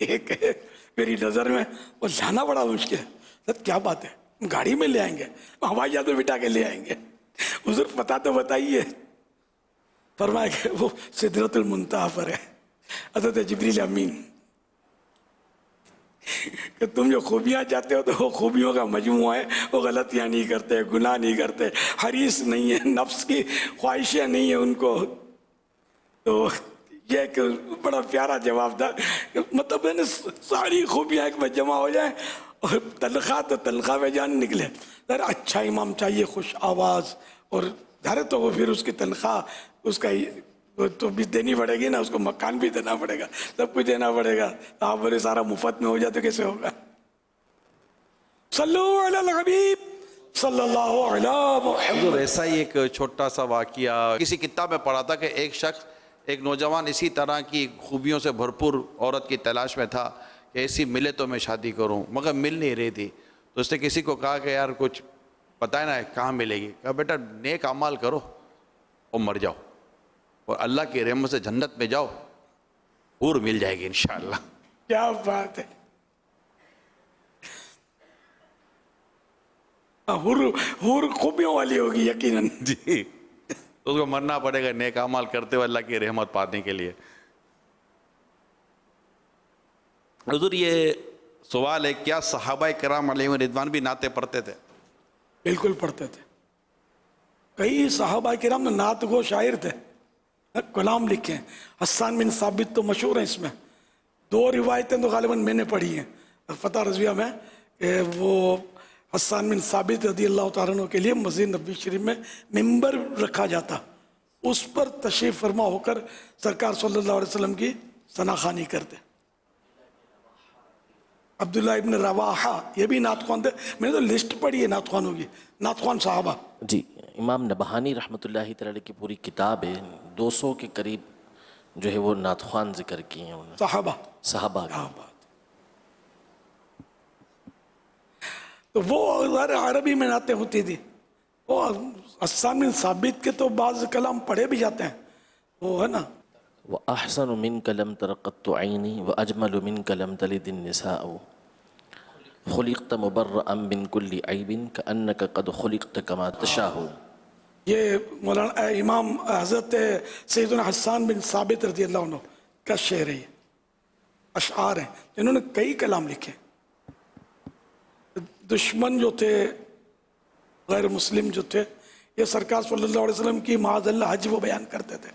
S9: ایک میری نظر میں وہ لانا بڑا مشکل ہے. حضرت کیا بات ہے, گاڑی میں لے آئیں گے, ہوائی جہاز میں بٹھا کے لے آئیں گے. حضور پتہ تو بتائیے. فرمایا کہ وہ سدرۃ المنتہا پر ہے. حضرت جبریل امین کہ تم جو خوبیاں چاہتے ہو تو وہ خوبیوں کا مجموعہ ہے. وہ غلطیاں نہیں کرتے, گناہ نہیں کرتے, حریص نہیں ہے, نفس کی خواہشیں نہیں ہیں ان کو. تو یہ ایک بڑا پیارا جواب تھا. مطلب ہے نا ساری خوبیاں ایک میں جمع ہو جائیں اور تنخواہ تو تنخواہ میں جان نکلے. ذرا اچھا امام چاہیے, خوش آواز, اور ظاہر تو وہ پھر اس کی تنخواہ اس کا تو بھی دینی پڑے گی نا, اس کو مکان بھی دینا پڑے گا, سب کچھ دینا پڑے گا. آپ بولے سارا مفت میں ہو جائے تو کیسے ہوگا؟ صلو علی الحبیب صلی اللہ علی محمد.
S8: ایسا ہی ایک چھوٹا سا واقعہ کسی کتاب میں پڑھا تھا کہ ایک نوجوان اسی طرح کی خوبیوں سے بھرپور عورت کی تلاش میں تھا کہ ایسی ملے تو میں شادی کروں, مگر مل نہیں رہی تھی. تو اس نے کسی کو کہا کہ یار کچھ پتہ ہے نا کہاں ملے گی. کہا بیٹا نیک اعمال کرو اور مر جاؤ, اور اللہ کی رحمت سے جنت میں جاؤ, حور مل جائے گی انشاءاللہ.
S9: کیا بات ہے. حور خوبیوں والی ہوگی یقیناً.
S8: جی, اس کو مرنا پڑے گا نیک اعمال کرتے ہوئے اللہ کی رحمت پانے کے لیے. حضور یہ سوال ہے, کیا صحابہ کرام علیہم رضوان بھی نعتیں پڑھتے تھے؟
S9: بالکل پڑھتے تھے. کئی صحابہ کرام نے نعت گو شاعر تھے, کلام لکھے ہیں. حسان بن ثابت تو مشہور ہیں. اس میں 2 روایتیں تو غالباً میں نے پڑھی ہیں فتح رضویہ میں, کہ وہ حسان بن ثابت رضی اللہ تعالیٰ عنہ کے لیے مسجد نبوی شریف میں ممبر رکھا جاتا, اس پر تشریف فرما ہو کر سرکار صلی اللہ علیہ وسلم کی ثناخوانی کرتے. عبداللہ ابن رواحہ یہ بھی نعت خوان تھے. میں نے تو لسٹ پڑھی ہے نعت خوانوں کی, نعت خوان صحابہ.
S13: جی, امام نبہانی رحمۃ اللہ تعالی کی پوری کتاب ہے, 200 کے قریب جو ہے وہ نعت خوان ذکر کیے ہیں انہوں نے. صحابہ
S9: تو وہ عربی میں نعتیں ہوتی تھی. وہ حسان بن ثابت کے تو بعض کلام پڑھے بھی جاتے ہیں, وہ ہے نا.
S13: وَأَحْسَنُ مِنْكَ لَمْ تَرَ قَطُّ عَيْنِي وَأَجْمَلُ مِنْكَ لَمْ تَلِدِ النِّسَاءُ خُلِقْتَ مُبَرَّأً مِنْ كُلِّ عَيْبٍ كَأَنَّكَ قَدْ خُلِقْتَ كَمَا تَشَاءُ.
S9: یہ مولانا امام حضرت سیدنا حسان بن ثابت رضی اللہ عنہ کا شعر ہے, اشعار ہیں جنہوں نے کئی کلام لکھے. دشمن جو تھے, غیر مسلم جو تھے, یہ سرکار صلی اللہ علیہ وسلم کی معاذ اللہ حج وہ بیان کرتے تھے,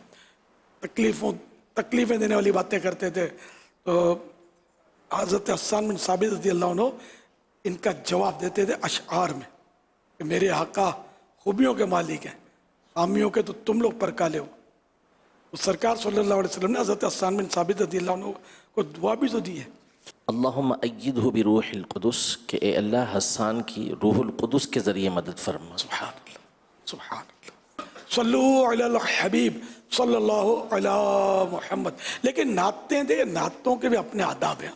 S9: تکلیفیں دینے والی باتیں کرتے تھے. تو حضرت حسان بن ثابت رضی اللہ عنہ ان کا جواب دیتے تھے اشعار میں کہ میرے آقا خوبیوں کے مالک ہیں, خامیوں کے تو تم لوگ پرکالے ہو. تو سرکار صلی اللہ علیہ وسلم نے حضرت حسان بن ثابت رضی اللہ عنہ کو دعا بھی تو دی ہے.
S13: اللہم ایدہ بروح القدس, کہ اے اللہ حسان کی روح القدس کے ذریعے مدد فرما.
S9: سبحان اللہ, سبحان اللہ. صلو علی الحبیب صلی اللہ علی محمد. لیکن نعتیں دیکھیں, نعتوں کے بھی اپنے آداب ہیں.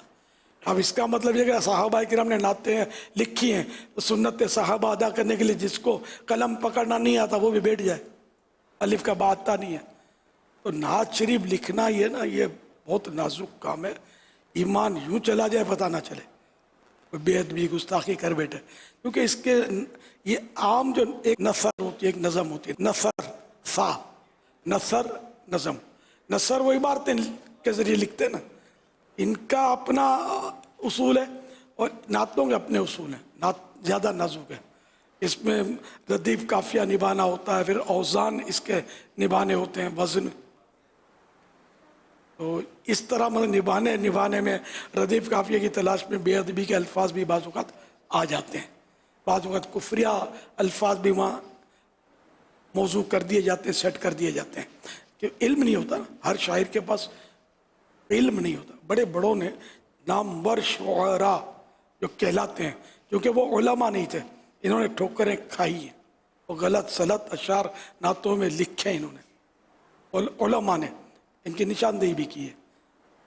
S9: اب اس کا مطلب یہ کہ صحابہ کرام نے نعتیں لکھی ہیں تو سنت صحابہ ادا کرنے کے لیے جس کو قلم پکڑنا نہیں آتا وہ بھی بیٹھ جائے, الف کا با آتا نہیں ہے. تو نعت شریف لکھنا یہ نا, یہ بہت نازک کام ہے. ایمان یوں چلا جائے پتہ نہ چلے, کوئی بے ادبی گستاخی کر بیٹھے. کیونکہ اس کے یہ عام جو ایک نثر ہوتی ہے, ایک نظم ہوتی ہے, نثر فا, نثر نظم. نثر وہ عبارتیں کے ذریعے لکھتے ہیں نا, ان کا اپنا اصول ہے اور نعتوں کے اپنے اصول ہیں. نعت زیادہ نازک ہے, اس میں ردیف قافیہ نبھانا ہوتا ہے, پھر اوزان اس کے نبھانے ہوتے ہیں, وزن. تو اس طرح مطلب نبھانے میں ردیف قافیہ کی تلاش میں بے ادبی کے الفاظ بھی بعض اوقات آ جاتے ہیں. بعض اوقات کفریہ الفاظ بھی وہاں موضوع کر دیے جاتے ہیں, سیٹ کر دیے جاتے ہیں. کہ علم نہیں ہوتا نا, ہر شاعر کے پاس علم نہیں ہوتا. بڑے بڑوں نے نامور شعراء جو کہلاتے ہیں, کیونکہ وہ علماء نہیں تھے, انہوں نے ٹھوکریں کھائی ہیں, وہ غلط سلط اشعار نعتوں میں لکھے ہیں انہوں نے, اور علماء نے ان کی نشاندہی بھی کی ہے.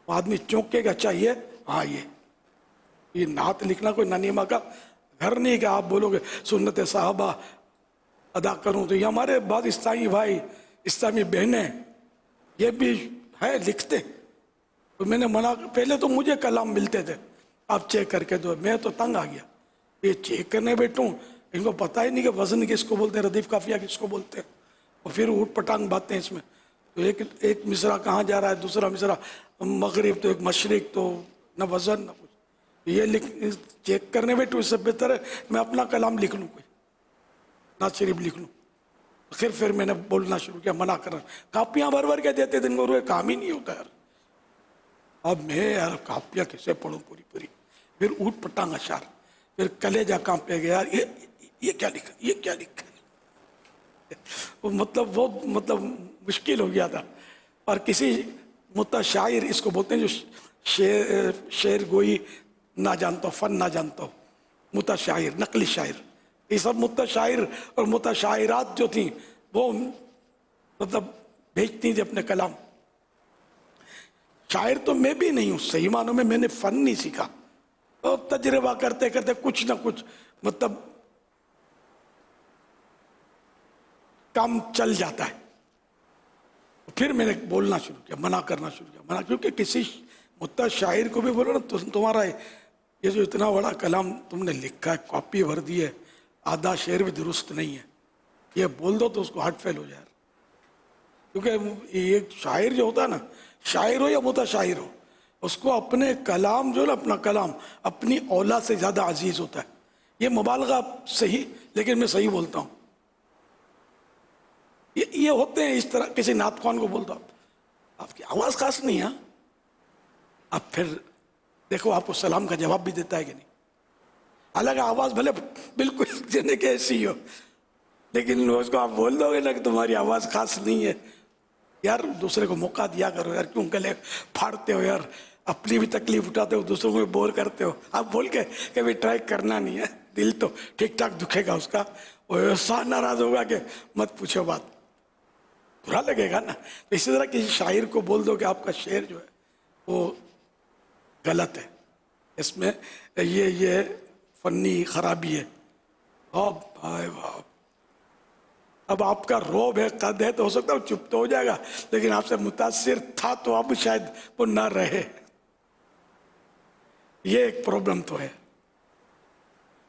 S9: وہ آدمی چونکے گا چاہیے, ہاں یہ نعت لکھنا کوئی ننیمہ کا گھر نہیں کہ آپ بولو گے سنت صحابہ ادا کروں. تو یہ ہمارے بعض اسلامی بھائی, اسلامی بہنیں یہ بھی ہے لکھتے, تو میں نے منع. پہلے تو مجھے کلام ملتے تھے آپ چیک کر کے دو, میں تو تنگ آ گیا, یہ چیک کرنے بیٹھوں ان کو پتہ ہی نہیں کہ وزن کس کو بولتے ہیں, ردیف قافیہ کس کو بولتے ہیں, اور پھر اوٹ پٹانگ باتیں اس میں. تو ایک مصرع کہاں جا رہا ہے, دوسرا مصرع مغرب, تو ایک مشرق, تو نہ وزن نہ کچھ. یہ چیک کرنے بیٹھوں, اس سے بہتر ہے میں اپنا کلام لکھ لوں, کوئی نعت شریف لکھ لوں. پھر میں نے بولنا شروع کیا, منع کرنا. کاپیاں بھر بھر کے دیتے تھے, ان کو کام ہی نہیں ہوتا یار. اب میں یار کاپیاں کیسے پڑھوں پوری پوری, پھر اوٹ پٹانگ اشعار, پھر کلیجہ کانپے گیا یار, یہ کیا لکھا, یہ کیا لکھا. مطلب بہت مشکل ہو گیا تھا. اور کسی متشاعر اس کو بولتے ہیں جو شعر گوئی نہ جانتا ہو, فن نہ جانتا ہو, متشاعر, نقلی شاعر. یہ سب متشاعر اور متشاعرات جو تھیں وہ مطلب بھیجتی تھی اپنے کلام. شاعر تو میں بھی نہیں ہوں, صحیح معنوں میں نے فن نہیں سیکھا, اور تجربہ کرتے کرتے کچھ نہ کچھ مطلب کام چل جاتا ہے. پھر میں نے بولنا شروع کیا, منع کرنا شروع کیا, منع, کیونکہ کسی متشاعر کو بھی بولو نا, تمہارا یہ جو اتنا بڑا کلام تم نے لکھا ہے, کاپی بھر دی ہے, آدھا شعر بھی درست نہیں ہے, یہ بول دو تو اس کو ہارٹ فیل ہو جائے. کیونکہ یہ شاعر جو ہوتا ہے نا, شاعر ہو یا متشاعر ہو, اس کو اپنے کلام جو ہے نا, اپنا کلام اپنی اولاد سے زیادہ عزیز ہوتا ہے. یہ مبالغہ صحیح, لیکن میں صحیح بولتا ہوں. یہ ہوتے ہیں اس طرح. کسی نعت خوان کو بولتا ہوں آپ کی آواز خاص نہیں ہے, اب پھر دیکھو آپ کو سلام کا جواب بھی دیتا ہے کہ نہیں. حالانکہ آواز بھلے بالکل جنے کے ایسی ہو, لیکن اس کو آپ بول دو گے نا کہ تمہاری آواز خاص نہیں ہے, یار دوسرے کو موقع دیا کرو یار, کیوں گلے پھاڑتے ہو یار, اپنی بھی تکلیف اٹھاتے ہو, دوسروں کو بھی بور کرتے ہو. آپ بول کے کبھی ٹرائی کرنا نہیں ہے, دل تو ٹھیک ٹھاک دکھے گا اس کا, اور ایسا ناراض ہوگا کہ مت پوچھو بات, برا لگے گا نا. تو اسی طرح کسی شاعر کو بول دو کہ آپ کا شعر جو ہے وہ غلط ہے, اس میں یہ فنی خرابی ہے. اب آپ کا روب ہے, قد ہے, تو ہو سکتا ہے چپ تو ہو جائے گا, لیکن آپ سے متاثر تھا تو اب شاید وہ نہ رہے. یہ ایک پرابلم تو ہے.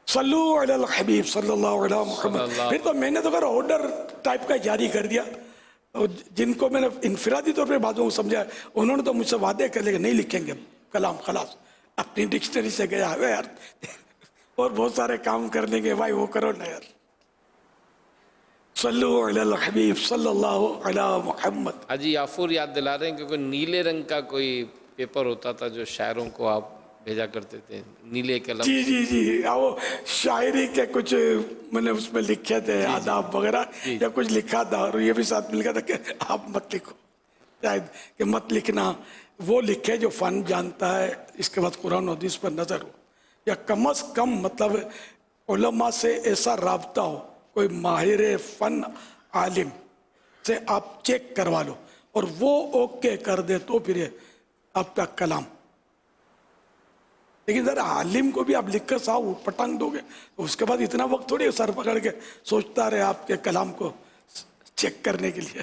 S9: صلو علی الحبیب صلی اللہ علیہ محمد. پھر تو میں نے تو اگر آرڈر ٹائپ کا جاری کر دیا, جن کو میں نے انفرادی طور پہ باتوں کو سمجھا, انہوں نے تو مجھ سے وعدے کر لے کہ نہیں لکھیں گے کلام, خلاص اپنی ڈکشنری سے گیا ہے یار, اور بہت سارے کام کر لیں گے بھائی, وہ کرو نا یار. صلو علی الحبیب صلی اللہ علی محمد.
S3: حاجی یافور یاد دلا رہے ہیں کہ کوئی نیلے رنگ کا کوئی پیپر ہوتا تھا جو شاعروں کو آپ بھیجا کرتے تھے, نیلے قلم.
S9: جی جی جی, وہ شاعری کے کچھ میں نے اس میں لکھے تھے آداب وغیرہ, یا کچھ لکھا تھا, اور یہ بھی ساتھ مل گیا تھا کہ آپ مت لکھو, شاید کہ مت لکھنا. وہ لکھے جو فن جانتا ہے, اس کے بعد قرآن و حدیث پر نظر ہو, یا کم از کم مطلب علماء سے ایسا رابطہ ہو, کوئی ماہر فن عالم سے آپ چیک کروا لو, اور وہ اوکے کر دے تو پھر آپ کا کلام. لیکن ذرا عالم کو بھی آپ لکھ کر صاحب پٹانگ دو گے, تو اس کے بعد اتنا وقت تھوڑی سر پکڑ کے سوچتا رہے آپ کے کلام کو چیک کرنے کے لیے.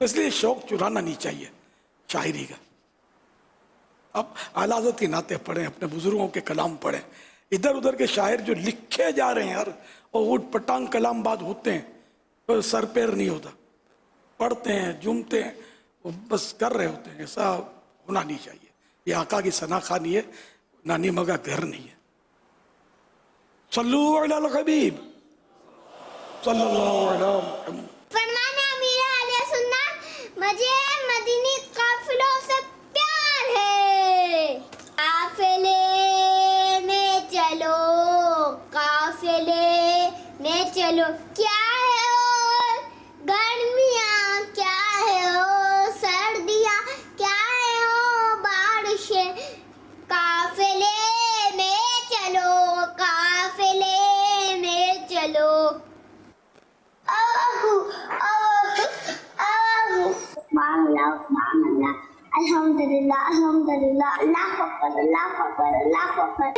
S9: اس لیے شوق چرانا نہیں چاہیے شاعری کا. اب اعلیٰ حضرت کی نعتیں پڑھیں, اپنے بزرگوں کے کلام پڑھیں. ادھر ادھر کے شاعر جو لکھے جا رہے ہیں یار, اور اوٹ پٹانگ کلام بعد ہوتے ہیں, تو سر پیر نہیں ہوتا, پڑھتے ہیں, جمتے ہیں, وہ بس کر رہے ہوتے ہیں. ایسا ہونا نہیں چاہیے. یہ آقا کی ثنا خوانی ہے, نانی مگا گھر نہیں ہے. صلو علی الحبیب صلی اللہ علیہ وسلم.
S14: فرمانا امیر علیہ سنت, مجھے مدینی قافلوں سے پیار ہے. قافلے میں چلو, قافلے میں چلو, کیا ہے اور گرمیاں, کیا ہے اور سردیاں, کیا ہے اور بارشیں. قافلے میں چلو, قافلے میں چلو. سبحان اللہ, الحمدللہ, الحمدللہ, اللہ اکبر, اللہ اکبر, اللہ اکبر.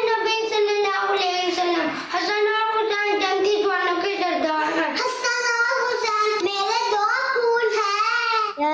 S14: نبی صلی اللہ علیہ وسلم, حسن اور حسین جنگی جوانوں کے سردار ہیں. حسن اور حسین میرے دو پھول ہیں. یا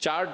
S3: 4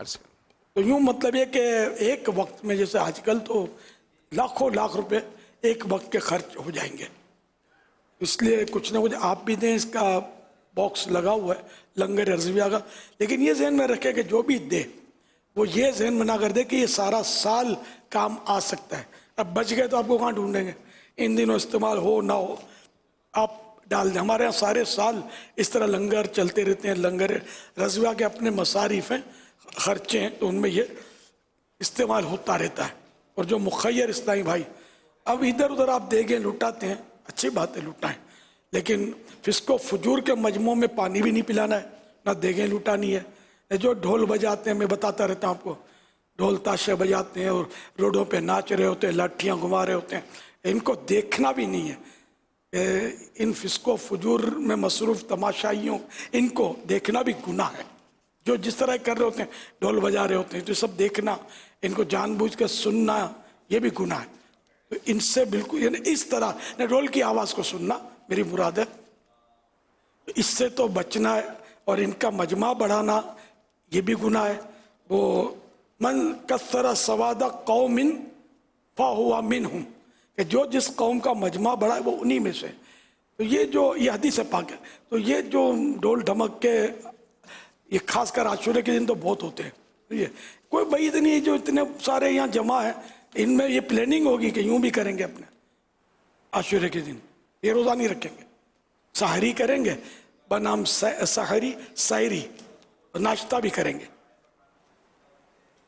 S9: تو یوں مطلب یہ کہ ایک وقت میں جیسے آج کل تو لاکھوں لاکھ روپے ایک وقت کے خرچ ہو جائیں گے، اس لیے کچھ نہ کچھ آپ بھی دیں. اس کا باکس لگا ہوا ہے لنگر رضویہ کا، لیکن یہ ذہن میں رکھے کہ جو بھی دے وہ یہ ذہن میں نہ کر دے کہ یہ سارا سال کام آ سکتا ہے. اب بچ گئے تو آپ کو کہاں ڈھونڈیں گے، ان دنوں استعمال ہو نہ ہو آپ ڈال دیں. ہمارے یہاں سارے سال اس طرح لنگر چلتے رہتے ہیں. لنگر رضویہ کے اپنے مصارف ہیں، خرچے ہیں، تو ان میں یہ استعمال ہوتا رہتا ہے. اور جو مخیر اسلامی بھائی اب ادھر ادھر آپ دے گئے لٹاتے ہیں، اچھی بات ہے لٹائیں، لیکن فسق و فجور کے مجموع میں پانی بھی نہیں پلانا ہے، نہ دیگیں لٹانی ہے. جو ڈھول بجاتے ہیں، میں بتاتا رہتا ہوں آپ کو، ڈھول تاشے بجاتے ہیں اور روڈوں پہ ناچ رہے ہوتے ہیں، لاٹھیاں گھما رہے ہوتے ہیں، ان کو دیکھنا بھی نہیں ہے. ان فسق و فجور میں مصروف تماشائیوں ان کو دیکھنا بھی گناہ ہے. جو جس طرح کر رہے ہوتے ہیں، ڈھول بجا رہے ہوتے ہیں، تو سب دیکھنا، ان کو جان بوجھ کے سننا، یہ بھی گناہ ہے. تو ان سے بالکل یعنی اس طرح ڈھول کی آواز کو سننا میری مراد ہے، اس سے تو بچنا ہے. اور ان کا مجمع بڑھانا یہ بھی گناہ ہے. وہ من کثر سواد قوم فہو منہم، کہ جو جس قوم کا مجمع بڑھا ہے وہ انہی میں سے. تو یہ حدیث پاک ہے. تو یہ جو ڈھول ڈھمک کے یہ خاص کر عاشورے کے دن تو بہت ہوتے ہیں. یہ کوئی بعید نہیں ہے جو اتنے سارے یہاں جمع ہیں، ان میں یہ پلاننگ ہوگی کہ یوں بھی کریں گے اپنے عاشورے کے دن. یہ روزہ نہیں رکھیں گے، سحری کریں گے بنام سحری سائری، ناشتہ بھی کریں گے،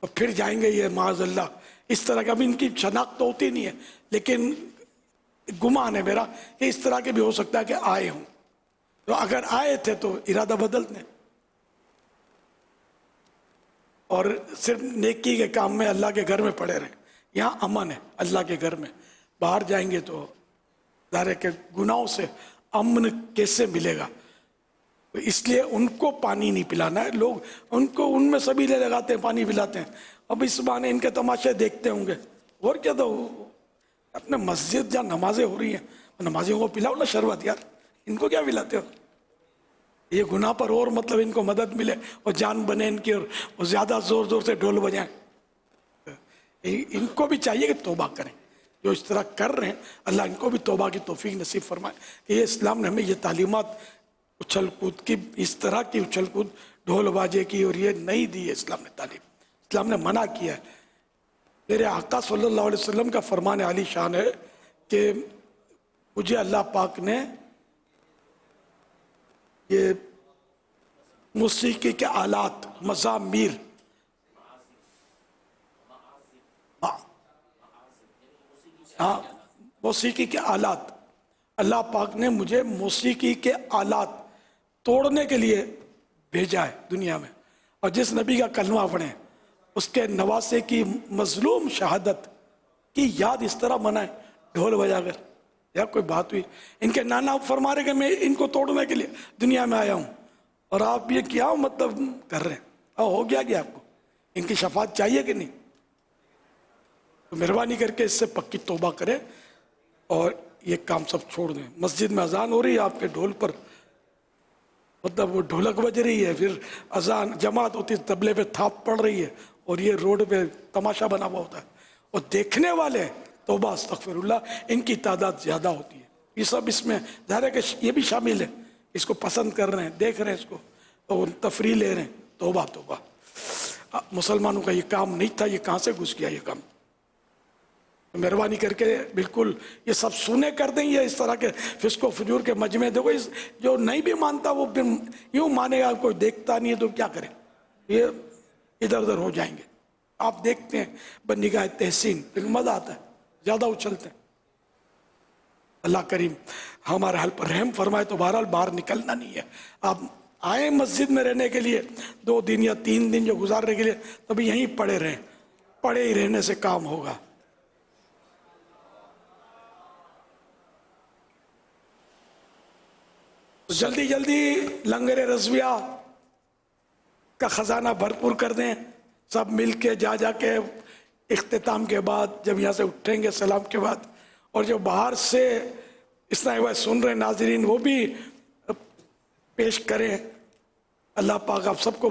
S9: اور پھر جائیں گے. یہ معاذ اللہ اس طرح کا بھی ان کی شناخت تو ہوتی نہیں ہے، لیکن گمان ہے میرا کہ اس طرح کے بھی ہو سکتا ہے کہ آئے ہوں. تو اگر آئے تھے تو ارادہ بدل دیں، اور صرف نیکی کے کام میں اللہ کے گھر میں پڑے رہیں. یہاں امن ہے اللہ کے گھر میں. باہر جائیں گے تو ظاہر ہے کہ گناہوں سے امن کیسے ملے گا. تو اس لیے ان کو پانی نہیں پلانا ہے. لوگ ان کو ان میں سبیلے لگاتے ہیں، پانی پلاتے ہیں. اب اس بہانے ان کے تماشے دیکھتے ہوں گے. اور کیا، تو اپنے مسجد جہاں نمازیں ہو رہی ہیں نمازیوں کو پلاؤ نا شربت. یار ان کو کیا پلاتے ہو؟ یہ گناہ پر اور مطلب ان کو مدد ملے اور جان بنے ان کی، اور زیادہ زور زور سے ڈھول بجائیں. ان کو بھی چاہیے کہ توبہ کریں. جو اس طرح کر رہے ہیں اللہ ان کو بھی توبہ کی توفیق نصیب فرمائے. کہ یہ اسلام نے ہمیں یہ تعلیمات اچھل کود کی، اس طرح کی اچھل کود ڈھول باجے کی، اور یہ نہیں دی ہے اسلام نے تعلیم. اسلام نے منع کیا ہے. میرے آقا صلی اللہ علیہ وسلم کا فرمان عالی شان ہے کہ مجھے اللہ پاک نے یہ موسیقی کے آلات، مزامیر، موسیقی کے آلات، اللہ پاک نے مجھے موسیقی کے آلات توڑنے کے لیے بھیجا ہے دنیا میں. اور جس نبی کا کلمہ پڑھیں اس کے نواسے کی مظلوم شہادت کی یاد اس طرح منائے ڈھول بجا کر. یا کوئی بات ہوئی، ان کے نانا فرما رہے کہ میں ان کو توڑنے کے لیے دنیا میں آیا ہوں، اور آپ یہ کیا مطلب کر رہے ہیں؟ ہو گیا کہ آپ کو ان کی شفاعت چاہیے کہ نہیں؟ تو مہربانی کر کے اس سے پکی توبہ کریں اور یہ کام سب چھوڑ دیں. مسجد میں اذان ہو رہی ہے، آپ کے ڈھول پر مطلب وہ ڈھولک بج رہی ہے، پھر اذان جماعت ہوتی ہے، طبلے پہ تھاپ پڑ رہی ہے، اور یہ روڈ پہ تماشا بنا ہوا ہوتا ہے، اور دیکھنے والے توبہ استغفر اللہ ان کی تعداد زیادہ ہوتی ہے. یہ سب اس میں ظاہر ہے کہ یہ بھی شامل ہے. اس کو پسند کر رہے ہیں، دیکھ رہے ہیں اس کو، اور تفریح لے رہے ہیں. توبہ توبہ. مسلمانوں کا یہ کام نہیں تھا، یہ کہاں سے گھس گیا یہ کام؟ مہربانی کر کے بالکل یہ سب سنے کر دیں. یہ اس طرح کے فسق و فجور کے مجمع دیکھو، جو نہیں بھی مانتا وہ پھر یوں مانے گا، کوئی دیکھتا نہیں ہے تو کیا کرے، یہ ادھر ادھر ہو جائیں گے. آپ دیکھتے ہیں بنگاہ تحسین، پھر مزہ آتا ہے، زیادہ اچھلتے ہیں. اللہ کریم ہمارے حال پر رحم فرمائے. تو بہرحال باہر نکلنا نہیں ہے. آپ آئیں مسجد میں رہنے کے لیے 2 دن یا 3 دن جو گزارنے کے لیے، تبھی یہیں پڑے رہیں. پڑے ہی رہنے سے کام ہوگا. جلدی جلدی لنگر رضویہ کا خزانہ بھرپور کر دیں. سب مل کے جا کے اختتام کے بعد جب یہاں سے اٹھیں گے سلام کے بعد، اور جو باہر سے اس طرح سن رہے ناظرین وہ بھی پیش کریں. اللہ پاک آپ سب کو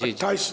S9: 28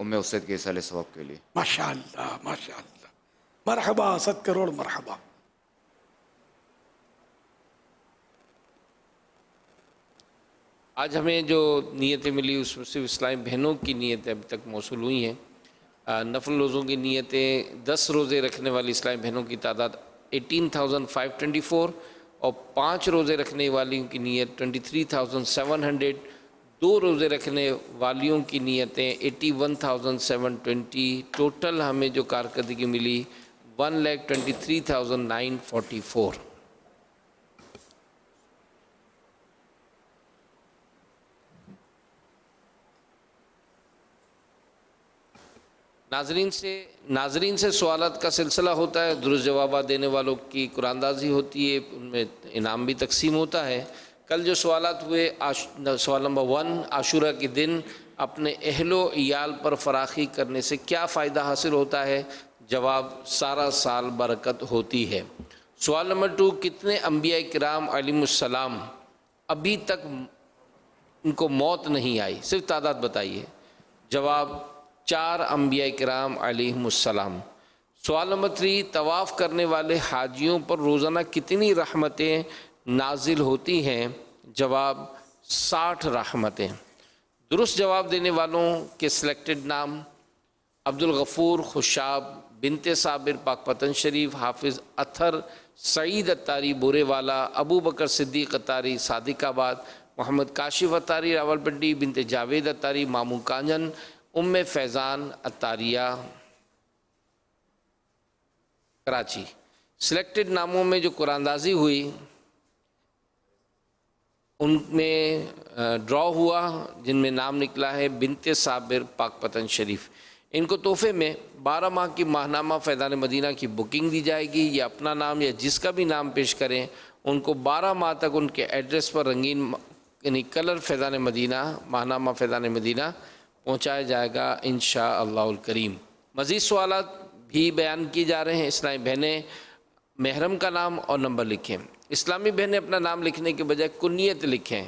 S4: حسین کے اصال ثواب کے لیے.
S9: ماشاءاللہ ماشاءاللہ. مرحبا 7 کروڑ مرحبا.
S3: آج ہمیں جو نیتیں ملی اس میں صرف اسلامی بہنوں کی نیتیں ابھی تک موصول ہوئی ہیں. نفل روزوں کی نیتیں 10 روزے رکھنے والی اسلامی بہنوں کی تعداد 18,524 اور 5 روزے رکھنے والیوں کی نیت 23,700. 2 روزے رکھنے والیوں کی نیتیں 81,720. ٹوٹل ہمیں جو کارکردگی ملی 1,23,944. ناظرین سے سوالات کا سلسلہ ہوتا ہے. درست جوابات دینے والوں کی قرآن اندازی ہوتی ہے, ان میں انعام بھی تقسیم ہوتا ہے. کل جو سوالات ہوئے, سوال نمبر 1, عاشورہ کے دن اپنے اہل و عیال پر فراخی کرنے سے کیا فائدہ حاصل ہوتا ہے؟ جواب, سارا سال برکت ہوتی ہے. سوال نمبر 2, کتنے انبیاء کرام علیہم السلام ابھی تک ان کو موت نہیں آئی؟ صرف تعداد بتائیے. جواب, 4 انبیاء کرام علیہم السلام. سوال نمبر 3, طواف کرنے والے حاجیوں پر روزانہ کتنی رحمتیں نازل ہوتی ہیں؟ جواب, 60 رحمتیں. درست جواب دینے والوں کے سلیکٹڈ نام: عبدالغفور خوشاب, بنت صابر پاک پتن شریف, حافظ اطہر, سعید اتاری بورے والا, ابو بکر صدیق اتاری صادق آباد, محمد کاشف اتاری راولپنڈی, بنت جاوید اتاری مامو کانجن, ام فیضان اتاریہ کراچی. سلیکٹڈ ناموں میں جو قرآن اندازی ہوئی ان میں ڈرا ہوا, جن میں نام نکلا ہے بنت صابر پاک پتن شریف. ان کو تحفے میں 12 ماہ کی ماہنامہ فیضان مدینہ کی بکنگ دی جائے گی. یا اپنا نام یا جس کا بھی نام پیش کریں ان کو 12 ماہ تک ان کے ایڈریس پر رنگین یعنی کلر فیضان مدینہ ماہنامہ فیضان مدینہ پہنچایا جائے گا انشاءاللہ الکریم. مزید سوالات بھی بیان کی جا رہے ہیں. اسلامی بہنیں محرم کا نام اور نمبر لکھیں. اسلامی بہنیں اپنا نام لکھنے کے بجائے کنیت لکھیں,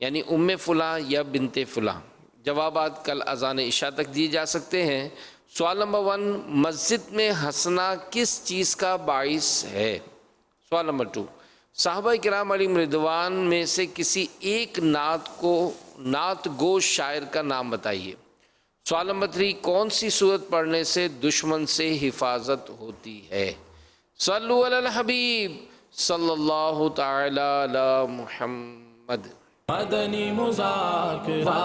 S3: یعنی ام فلاں یا بنت فلاں. جوابات کل اذان عشاء تک دیے جا سکتے ہیں. سوال نمبر 1, مسجد میں ہنسنا کس چیز کا باعث ہے؟ سوال نمبر 2, صحابہ کرام علیہم رضوان میں سے کسی ایک نعت گو شاعر کا نام بتائیے. سوال نمبر 3, کون سی سورت پڑھنے سے دشمن سے حفاظت ہوتی ہے؟ صلو علی الحبیب صلی اللہ تعالی علی محمد.
S6: مدنی مذاکرہ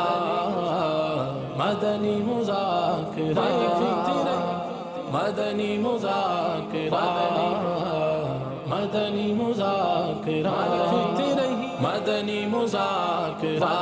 S6: مدنی مذاکرہ مدنی مذاکرہ مدنی مذاکرہ مدنی مذاکرہ